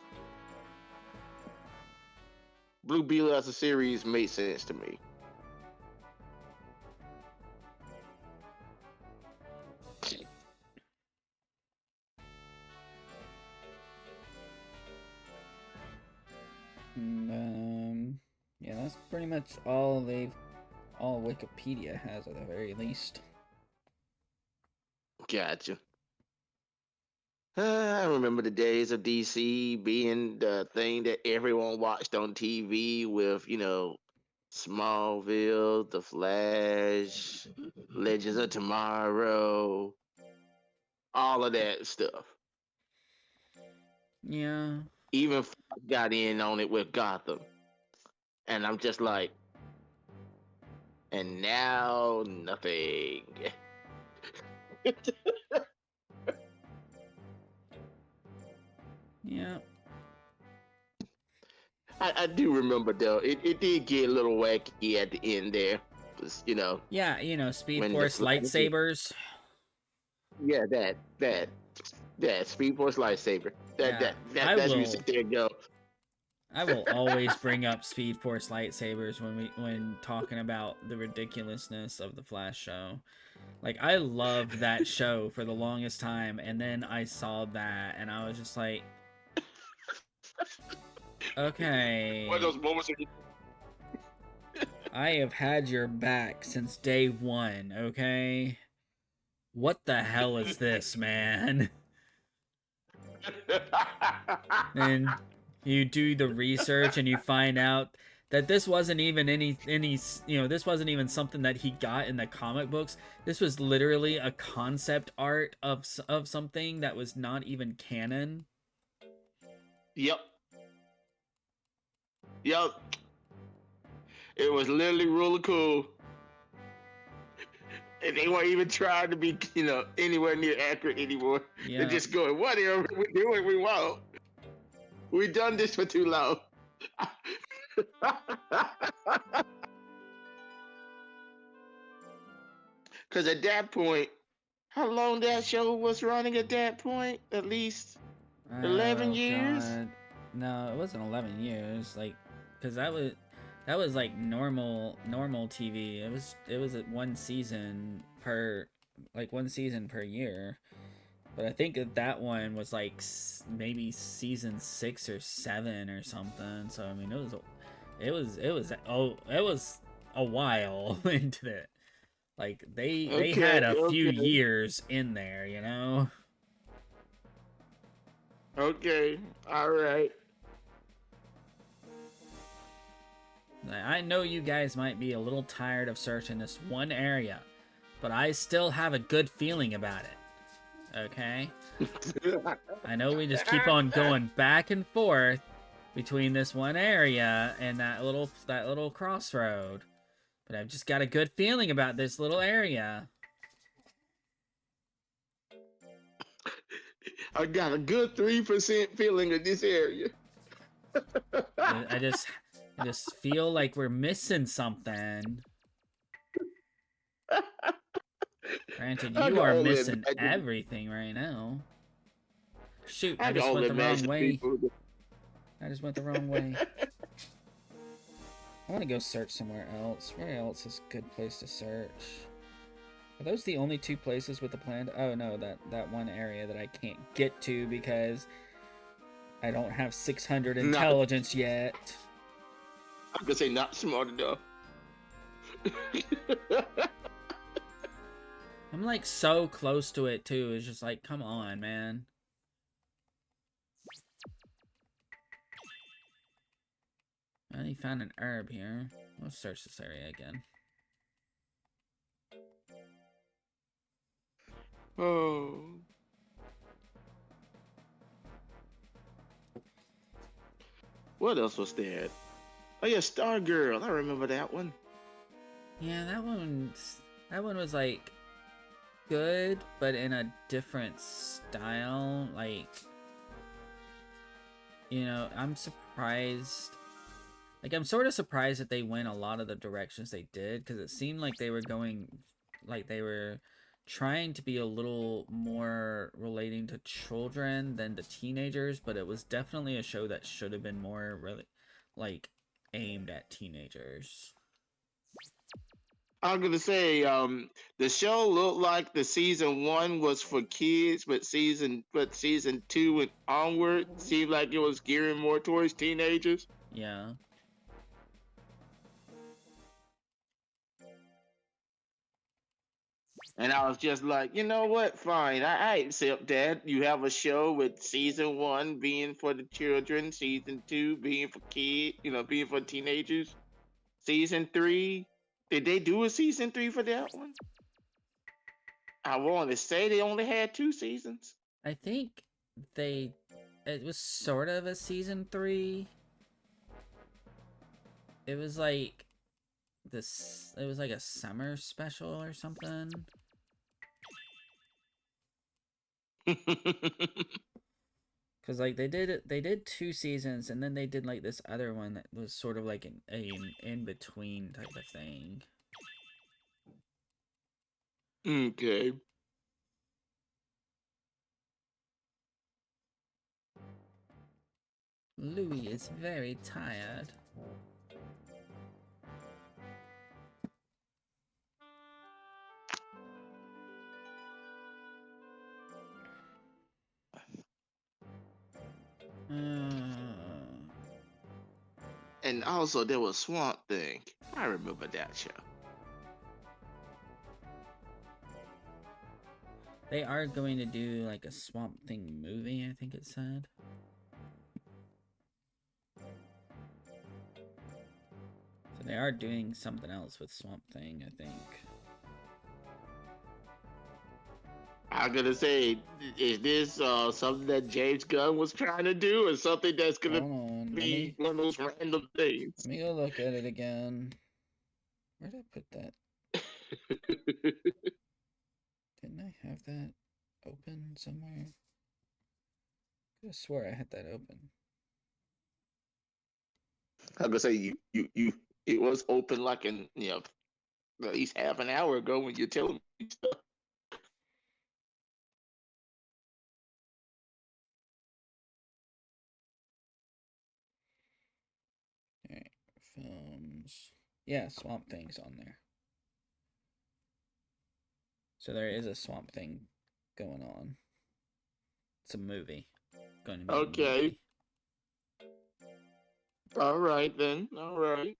Blue Beetle as a series made sense to me.
And, yeah, that's pretty much all Wikipedia has at the very least.
Gotcha. I remember the days of DC being the thing that everyone watched on TV with, you know, Smallville, The Flash, Legends of Tomorrow, all of that stuff.
Yeah.
Even Fox got in on it with Gotham. And I'm just like, and now nothing.
Yeah.
I do remember though, it did get a little wacky at the end there. You know.
Yeah, you know, Speed Force lightsabers.
Yeah, that Speed Force lightsaber. That's where you sit there and go.
I will always bring up Speed Force lightsabers when talking about the ridiculousness of the Flash show. Like, I loved that show for the longest time, and then I saw that, and I was just like, okay.
One of those moments.
I have had your back since day one, okay? What the hell is this, man? And you do the research and you find out that this wasn't even any this wasn't even something that he got in the comic books. This was literally a concept art of something that was not even canon.
Yep. It was literally really cool. And they weren't even trying to be, you know, anywhere near accurate anymore. Yeah. They're just going, whatever, we do what we want. We've done this for too long. Because at that point, how long that show was running at that point? At least 11
Oh
years?
God, no, it wasn't 11 years. Like, cause that was like normal TV. It was at one season per year. But I think that one was like maybe season 6 or 7 or something. So I mean, it was a while into it. Like they had
Okay,
a few
okay,
years in there, you know.
okay. All right.
I know you guys might be a little tired of searching this one area, but I still have a good feeling about it. Okay? I know we just keep on going back and forth between this one area and that little crossroad, but I've just got a good feeling about this little area.
I got a good 3% feeling of this area.
I just feel like we're missing something. Granted,
I can
you are
only
missing
imagine.
everything right now. Shoot, I
I can
just went
only
the wrong
imagine
way.
people.
I just went the wrong way. I want to go search somewhere else. Where else is a good place to search? Are those the only two places with the plan? Oh no, that one area that I can't get to because I don't have 600
Not,
intelligence yet.
I'm gonna say not smart enough.
I'm like so close to it too. It's just like, come on, man. I only found an herb here. Let's search this area again.
Oh. What else was there? Oh yeah, Stargirl. I remember that one.
Yeah, that one was like good, but in a different style. Like, I'm surprised. Like, I'm sort of surprised that they went a lot of the directions they did, because it seemed like they were trying to be a little more relating to children than to teenagers, but it was definitely a show that should have been more really, like, aimed at teenagers.
I'm gonna say, the show looked like the season one was for kids, but season two and onward seemed like it was gearing more towards teenagers.
Yeah.
And I was just like, you know what? Fine, I accept that. You have a show with season one being for the children, season two being for kids, being for teenagers. Season three, did they do a season three for that one? I want to say they only had 2 seasons.
I think they it was sort of a season 3. It was like it was like a summer special or something. Cause like they did 2 seasons, and then they did like this other one that was sort of like an in between type of thing.
Okay.
Louis is very tired.
And also there was Swamp Thing. I remember that show.
They are going to do like a Swamp Thing movie, I think it said. So they are doing something else with Swamp Thing, I think.
I'm gonna say, is this something that James Gunn was trying to do, or something that's gonna
Hold on,
be one of those random
let
things?
me go look at it again. Where did I put that? Didn't I have that open somewhere? I could have swore I had that open.
I'm gonna say it was open like at least half an hour ago when you're telling me
Alright, films. Yeah, Swamp Thing's on there. So there is a Swamp Thing going on. It's a movie. Going to be a
Okay.
movie.
All right then. All right.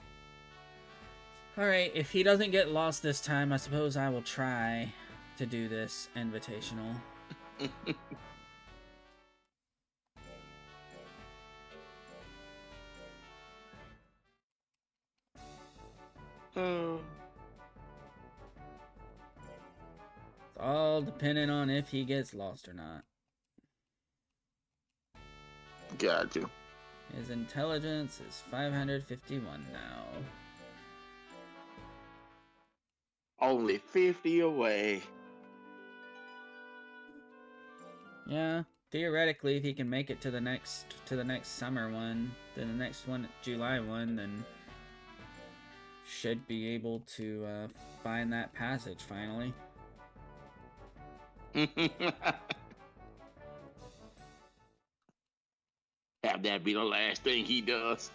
Alright, if he doesn't get lost this time, I suppose I will try to do this invitational.
Hmm.
It's all dependent on if he gets lost or not.
Gotcha.
His intelligence is 551 now.
Only 50 away.
Yeah, theoretically, if he can make it to the next summer one, then the next one, July one, then should be able to find that passage finally.
Have that be the last thing he does.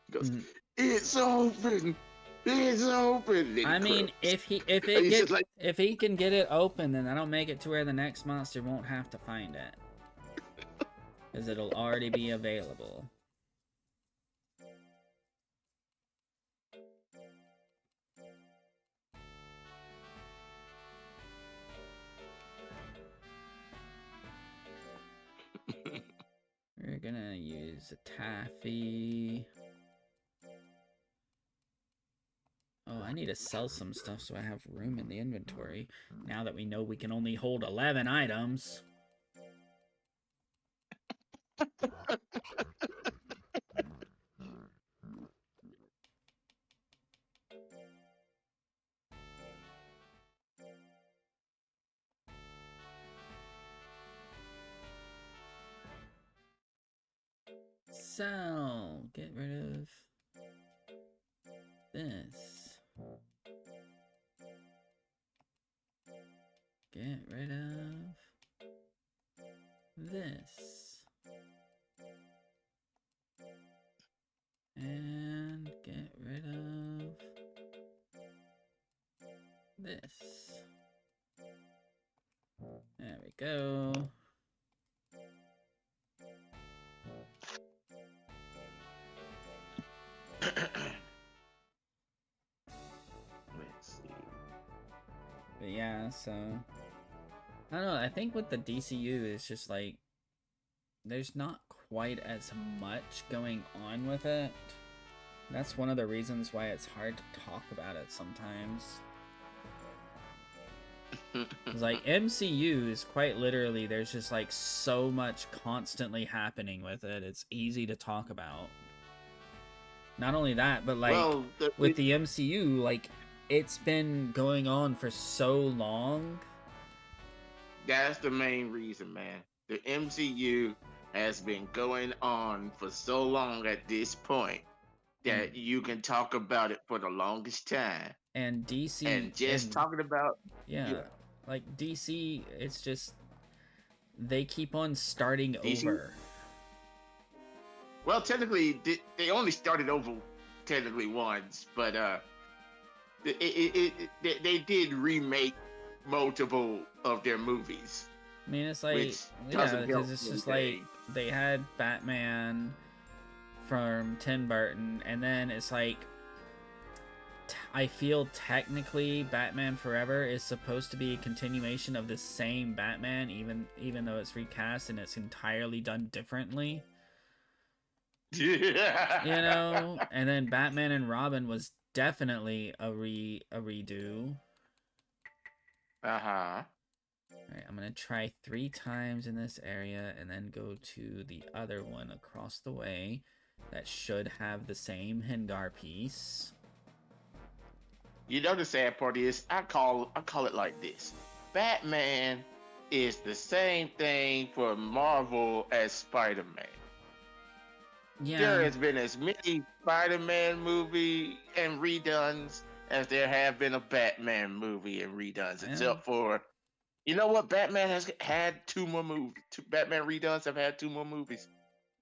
He goes, it's open. It's open.
I mean, if he can get it open, then that'll make it to where the next monster won't have to find it, because it'll already be available. We're gonna use a taffy. Oh, I need to sell some stuff so I have room in the inventory. Now that we know we can only hold 11 items. Sell. Get rid of this. Get rid of this. And get rid of this. There we go.
Let's see.
But yeah, so I don't know, I think with the DCU it's just like there's not quite as much going on with it. That's one of the reasons why it's hard to talk about it sometimes. It's like MCU is quite literally there's just like so much constantly happening with it. It's easy to talk about. Not only that, but like with the MCU, like it's been going on for so long.
That's the main reason, man. The MCU has been going on for so long at this point that you can talk about it for the longest time.
And DC
and just talking about
like DC, it's just they keep on starting DC? Over.
Well, technically, they only started over technically once, but they did remake multiple of their movies.
I mean, it's like because it's just like they had Batman from Tim Burton, and then it's like I feel technically Batman Forever is supposed to be a continuation of the same Batman, even though it's recast and it's entirely done differently.
Yeah.
You know, and then Batman and Robin was definitely a redo.
Uh-huh.
Alright, I'm gonna try 3 times in this area and then go to the other one across the way that should have the same Hengar piece.
You know the sad part is I call it like this. Batman is the same thing for Marvel as Spider-Man. Yeah. There has been as many Spider-Man movie and redones as there have been a Batman movie and redones,
Yeah.
except for, you know what? Batman has had two more movies. Batman redones have had two more movies.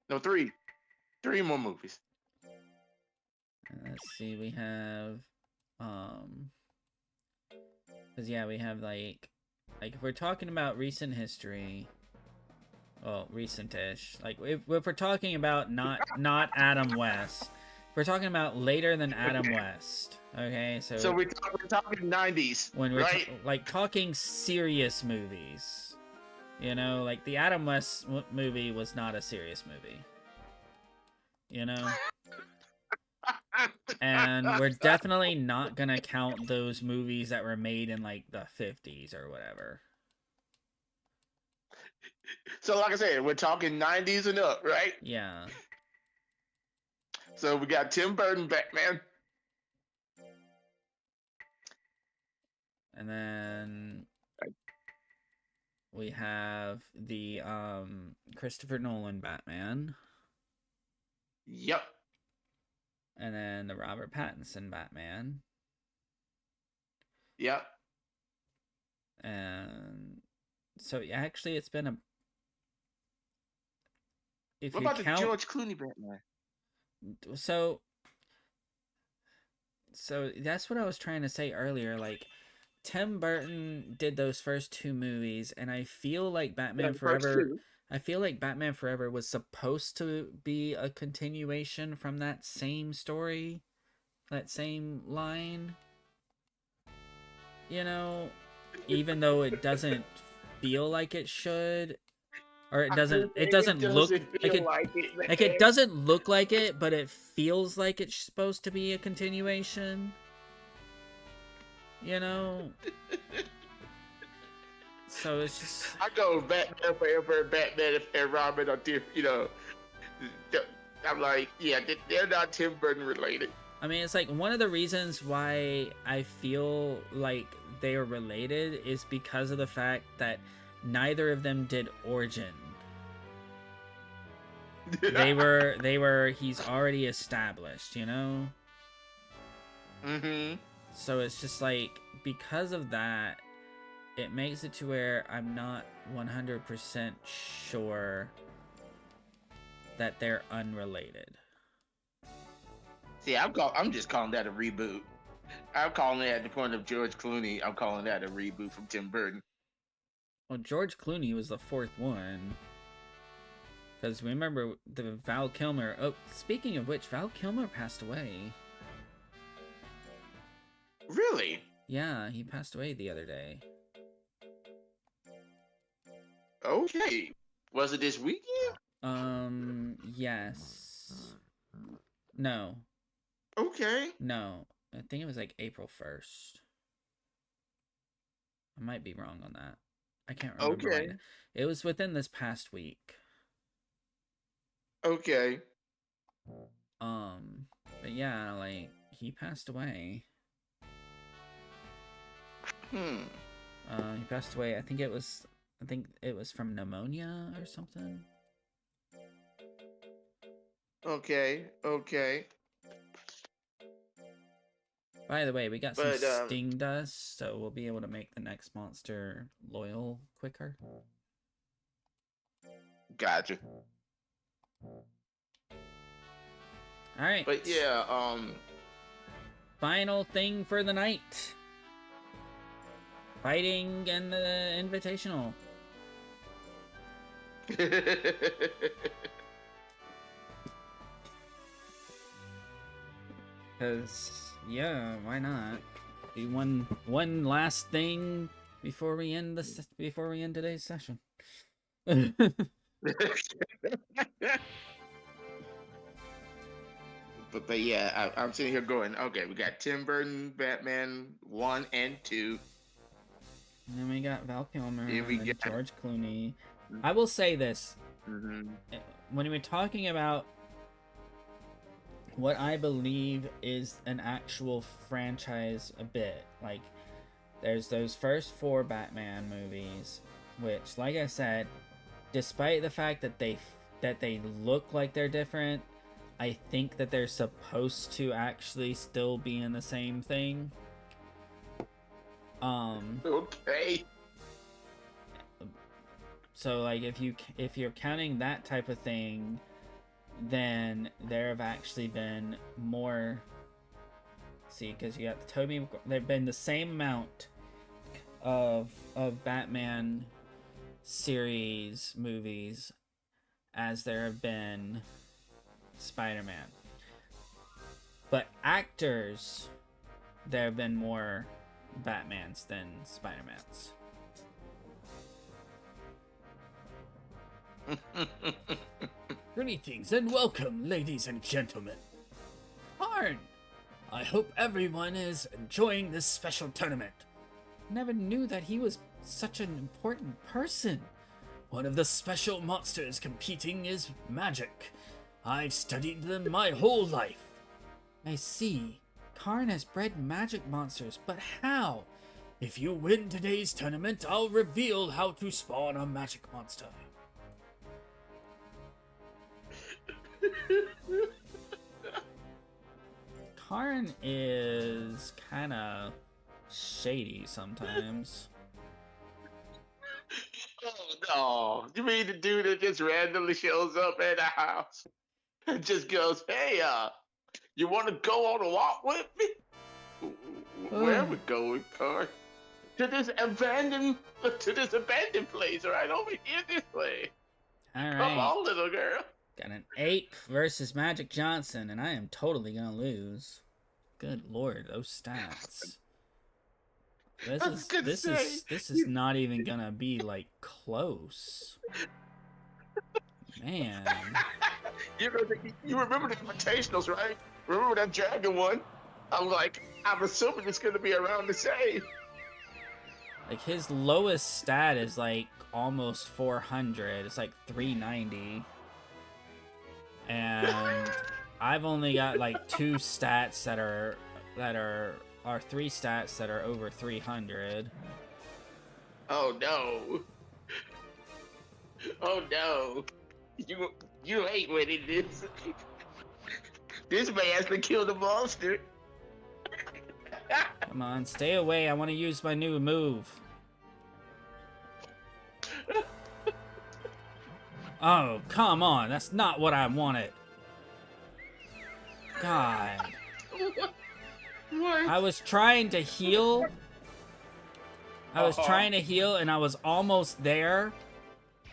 No, three. Three more movies.
Let's see, we have, because yeah, we have like if we're talking about recent history, well, recent-ish, like if we're talking about not Adam West, if we're talking about later than Adam West, okay,
So we're talking 90s,
when we're
right?
like talking serious movies, you know, like the Adam West movie was not a serious movie, you know. And we're definitely not gonna count those movies that were made in like the 50s or whatever.
So like I said, we're talking 90s and up, right?
Yeah.
So we got Tim Burton Batman.
And then we have the Christopher Nolan Batman.
Yep.
And then the Robert Pattinson Batman.
Yep.
And so actually it's been a, if
what
you
about
count
the George Clooney Batman?
So that's what I was trying to say earlier, like Tim Burton did those first two movies, and I feel like Batman Forever was supposed to be a continuation from that same story, that same line. You know, even though it doesn't feel like it should, or it doesn't look like it doesn't look like it, but it feels like it's supposed to be a continuation. You know? So it's just,
I go Batman Forever, Batman and Robin are different, you know. I'm like, yeah, they're not Tim Burton related.
I mean, it's like one of the reasons why I feel like they are related is because of the fact that neither of them did Origin. They were he's already established, you know?
Mm-hmm.
So it's just like, because of that, it makes it to where I'm not 100% sure that they're unrelated.
See, I'm just calling that a reboot. I'm calling it, at the point of George Clooney, I'm calling that a reboot from Tim Burton.
Well, George Clooney was the fourth one. Because remember, the Val Kilmer... Oh, speaking of which, Val Kilmer passed away.
Really?
Yeah, he passed away the other day.
Okay. Was it this weekend?
Yes. No.
Okay.
No. I think it was like April 1st. I might be wrong on that. I can't remember.
Okay.
Right. It was within this past week.
Okay.
But yeah, like, he passed away. He passed away, I think it was from pneumonia or something.
Okay.
By the way, we got some sting dust, so we'll be able to make the next monster loyal quicker.
Gotcha.
Alright.
But yeah,
final thing for the night. Fighting and the Invitational. Because, yeah, why not? Do one last thing before we end today's session.
But yeah, I'm sitting here going, okay, we got Tim Burton, Batman 1 and 2.
And then we got Val Kilmer and
got
George Clooney. I will say this.
Mm-hmm.
When we're talking about what I believe is an actual franchise a bit, like, there's those first 4 Batman movies, which, like I said, despite the fact that they look like they're different, I think that they're supposed to actually still be in the same thing.
Okay.
So like if you're counting that type of thing, then there have actually been more. See, because you got the Toby, there've been the same amount of Batman series movies as there have been Spider-Man. But actors, there have been more Batmans than Spider-Mans. Greetings and welcome, ladies and gentlemen. Karn! I hope everyone is enjoying this special tournament. Never knew that he was such an important person. One of the special monsters competing is magic. I've studied them my whole life. I see. Karn has bred magic monsters, but how? If you win today's tournament, I'll reveal how to spawn a magic monster. Karn is kind of shady sometimes.
Oh no! You mean the dude that just randomly shows up at the house and just goes, "Hey, you want to go on a walk with me? Where are we going, Karn? To this abandoned place right over here this way.
All right.
Come on, little girl."
Got an ape versus Magic Johnson, and I am totally gonna lose. Good lord, those stats. This is not even gonna be like close. Man.
You remember the invitationals, right? Remember that dragon one? I'm assuming it's gonna be around the same.
Like his lowest stat is like almost 400. It's like 390. And I've only got like two stats that are three stats that are over 300.
Oh no! Oh no! You ain't winning this. This man has to kill the monster.
Come on, stay away. I want to use my new move. Oh, come on. That's not what I wanted. God.
What?
I was trying to heal. I was trying to heal, and I was almost there.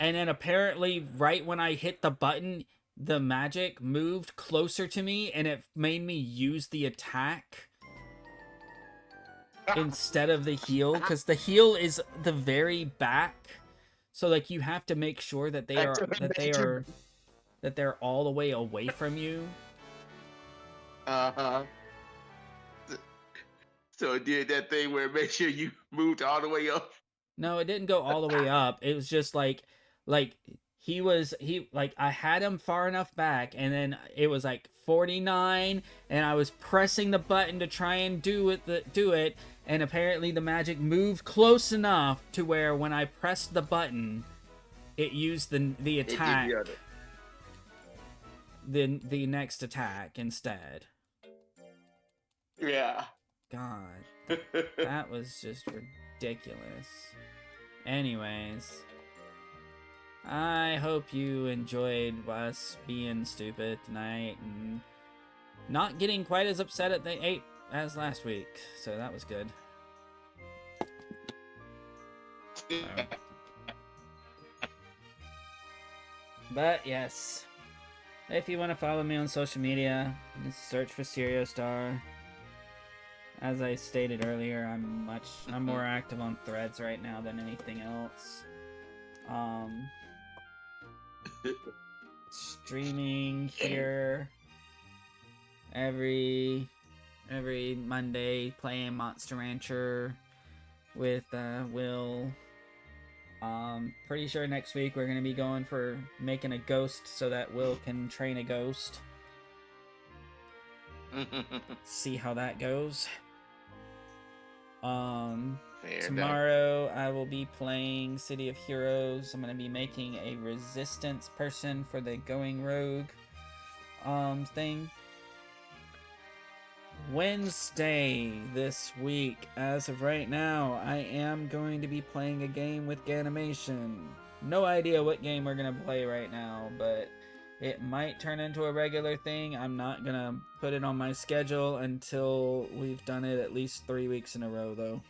And then apparently, right when I hit the button, the magic moved closer to me, and it made me use the attack instead of the heal, because the heal is the very back. So like you have to make sure that they're all the way away from you.
So it did that thing where it made sure you moved all the way up.
No, it didn't go all the way up. It was just like I had him far enough back, and then it was like 49, and I was pressing the button to try and do it, and apparently the magic moved close enough to where when I pressed the button, it used the attack, the next attack instead.
Yeah.
God, that was just ridiculous. Anyways, I hope you enjoyed us being stupid tonight and not getting quite as upset at the ape as last week. So that was good. But yes, if you want to follow me on social media, just search for SerioStar. As I stated earlier, I'm more active on Threads right now than anything else. Streaming here every Monday, playing Monster Rancher with Will. Pretty sure next week we're gonna be going for making a ghost so that Will can train a ghost. See how that goes. Tomorrow I will be playing City of Heroes. I'm gonna be making a resistance person for the Going Rogue. thing. Wednesday this week, as of right now, I am going to be playing a game with Ganimation. No idea what game we're gonna play right now, but it might turn into a regular thing. I'm not gonna put it on my schedule until we've done it at least 3 weeks in a row, though.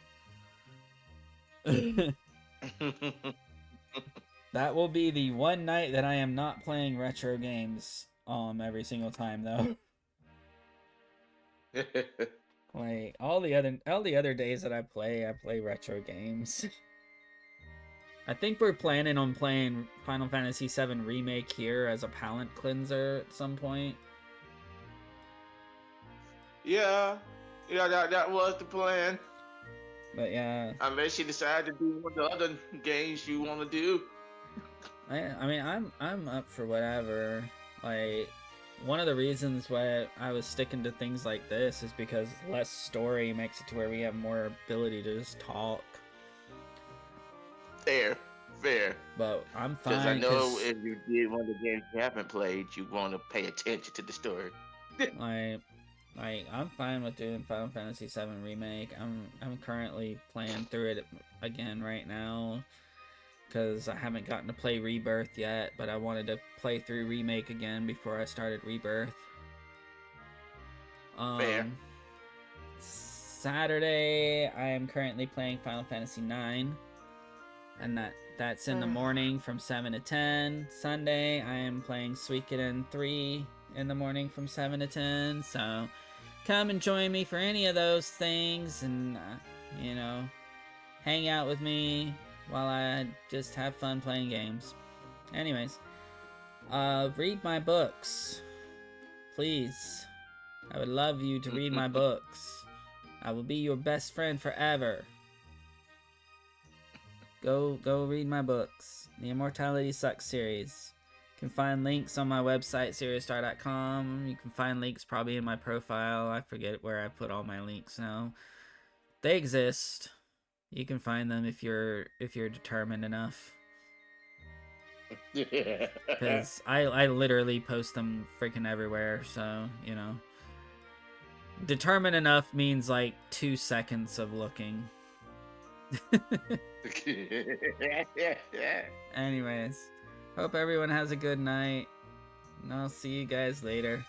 That will be the one night that I am not playing retro games every single time, though. Like all the other days that I play retro games. I think we're planning on playing Final Fantasy VII Remake here as a palate cleanser at some point.
Yeah, that was the plan.
But yeah,
Unless you decide to do one of the other games you want to do.
I mean, I'm up for whatever. Like, one of the reasons why I was sticking to things like this is because less story makes it to where we have more ability to just talk.
Fair.
But I'm fine.
Because I know if you did one of the games you haven't played, you want to pay attention to the story.
Like I'm fine with doing Final Fantasy VII Remake. I'm currently playing through it again right now because I haven't gotten to play Rebirth yet, but I wanted to play through Remake again before I started Rebirth.
Fair.
Saturday, I am currently playing Final Fantasy IX, and that's in the morning from 7 to 10. Sunday, I am playing Suikoden 3 in the morning from 7 to 10, so come and join me for any of those things and, hang out with me while I just have fun playing games. Anyways, read my books. Please. I would love you to read my books. I will be your best friend forever. Go read my books. The Immortality Sucks series. You can find links on my website, SeriouStar.com. You can find links probably in my profile. I forget where I put all my links now. They exist. You can find them if you're determined enough. Because I literally post them freaking everywhere, so, Determined enough means like 2 seconds of looking. Anyways, hope everyone has a good night, and I'll see you guys later.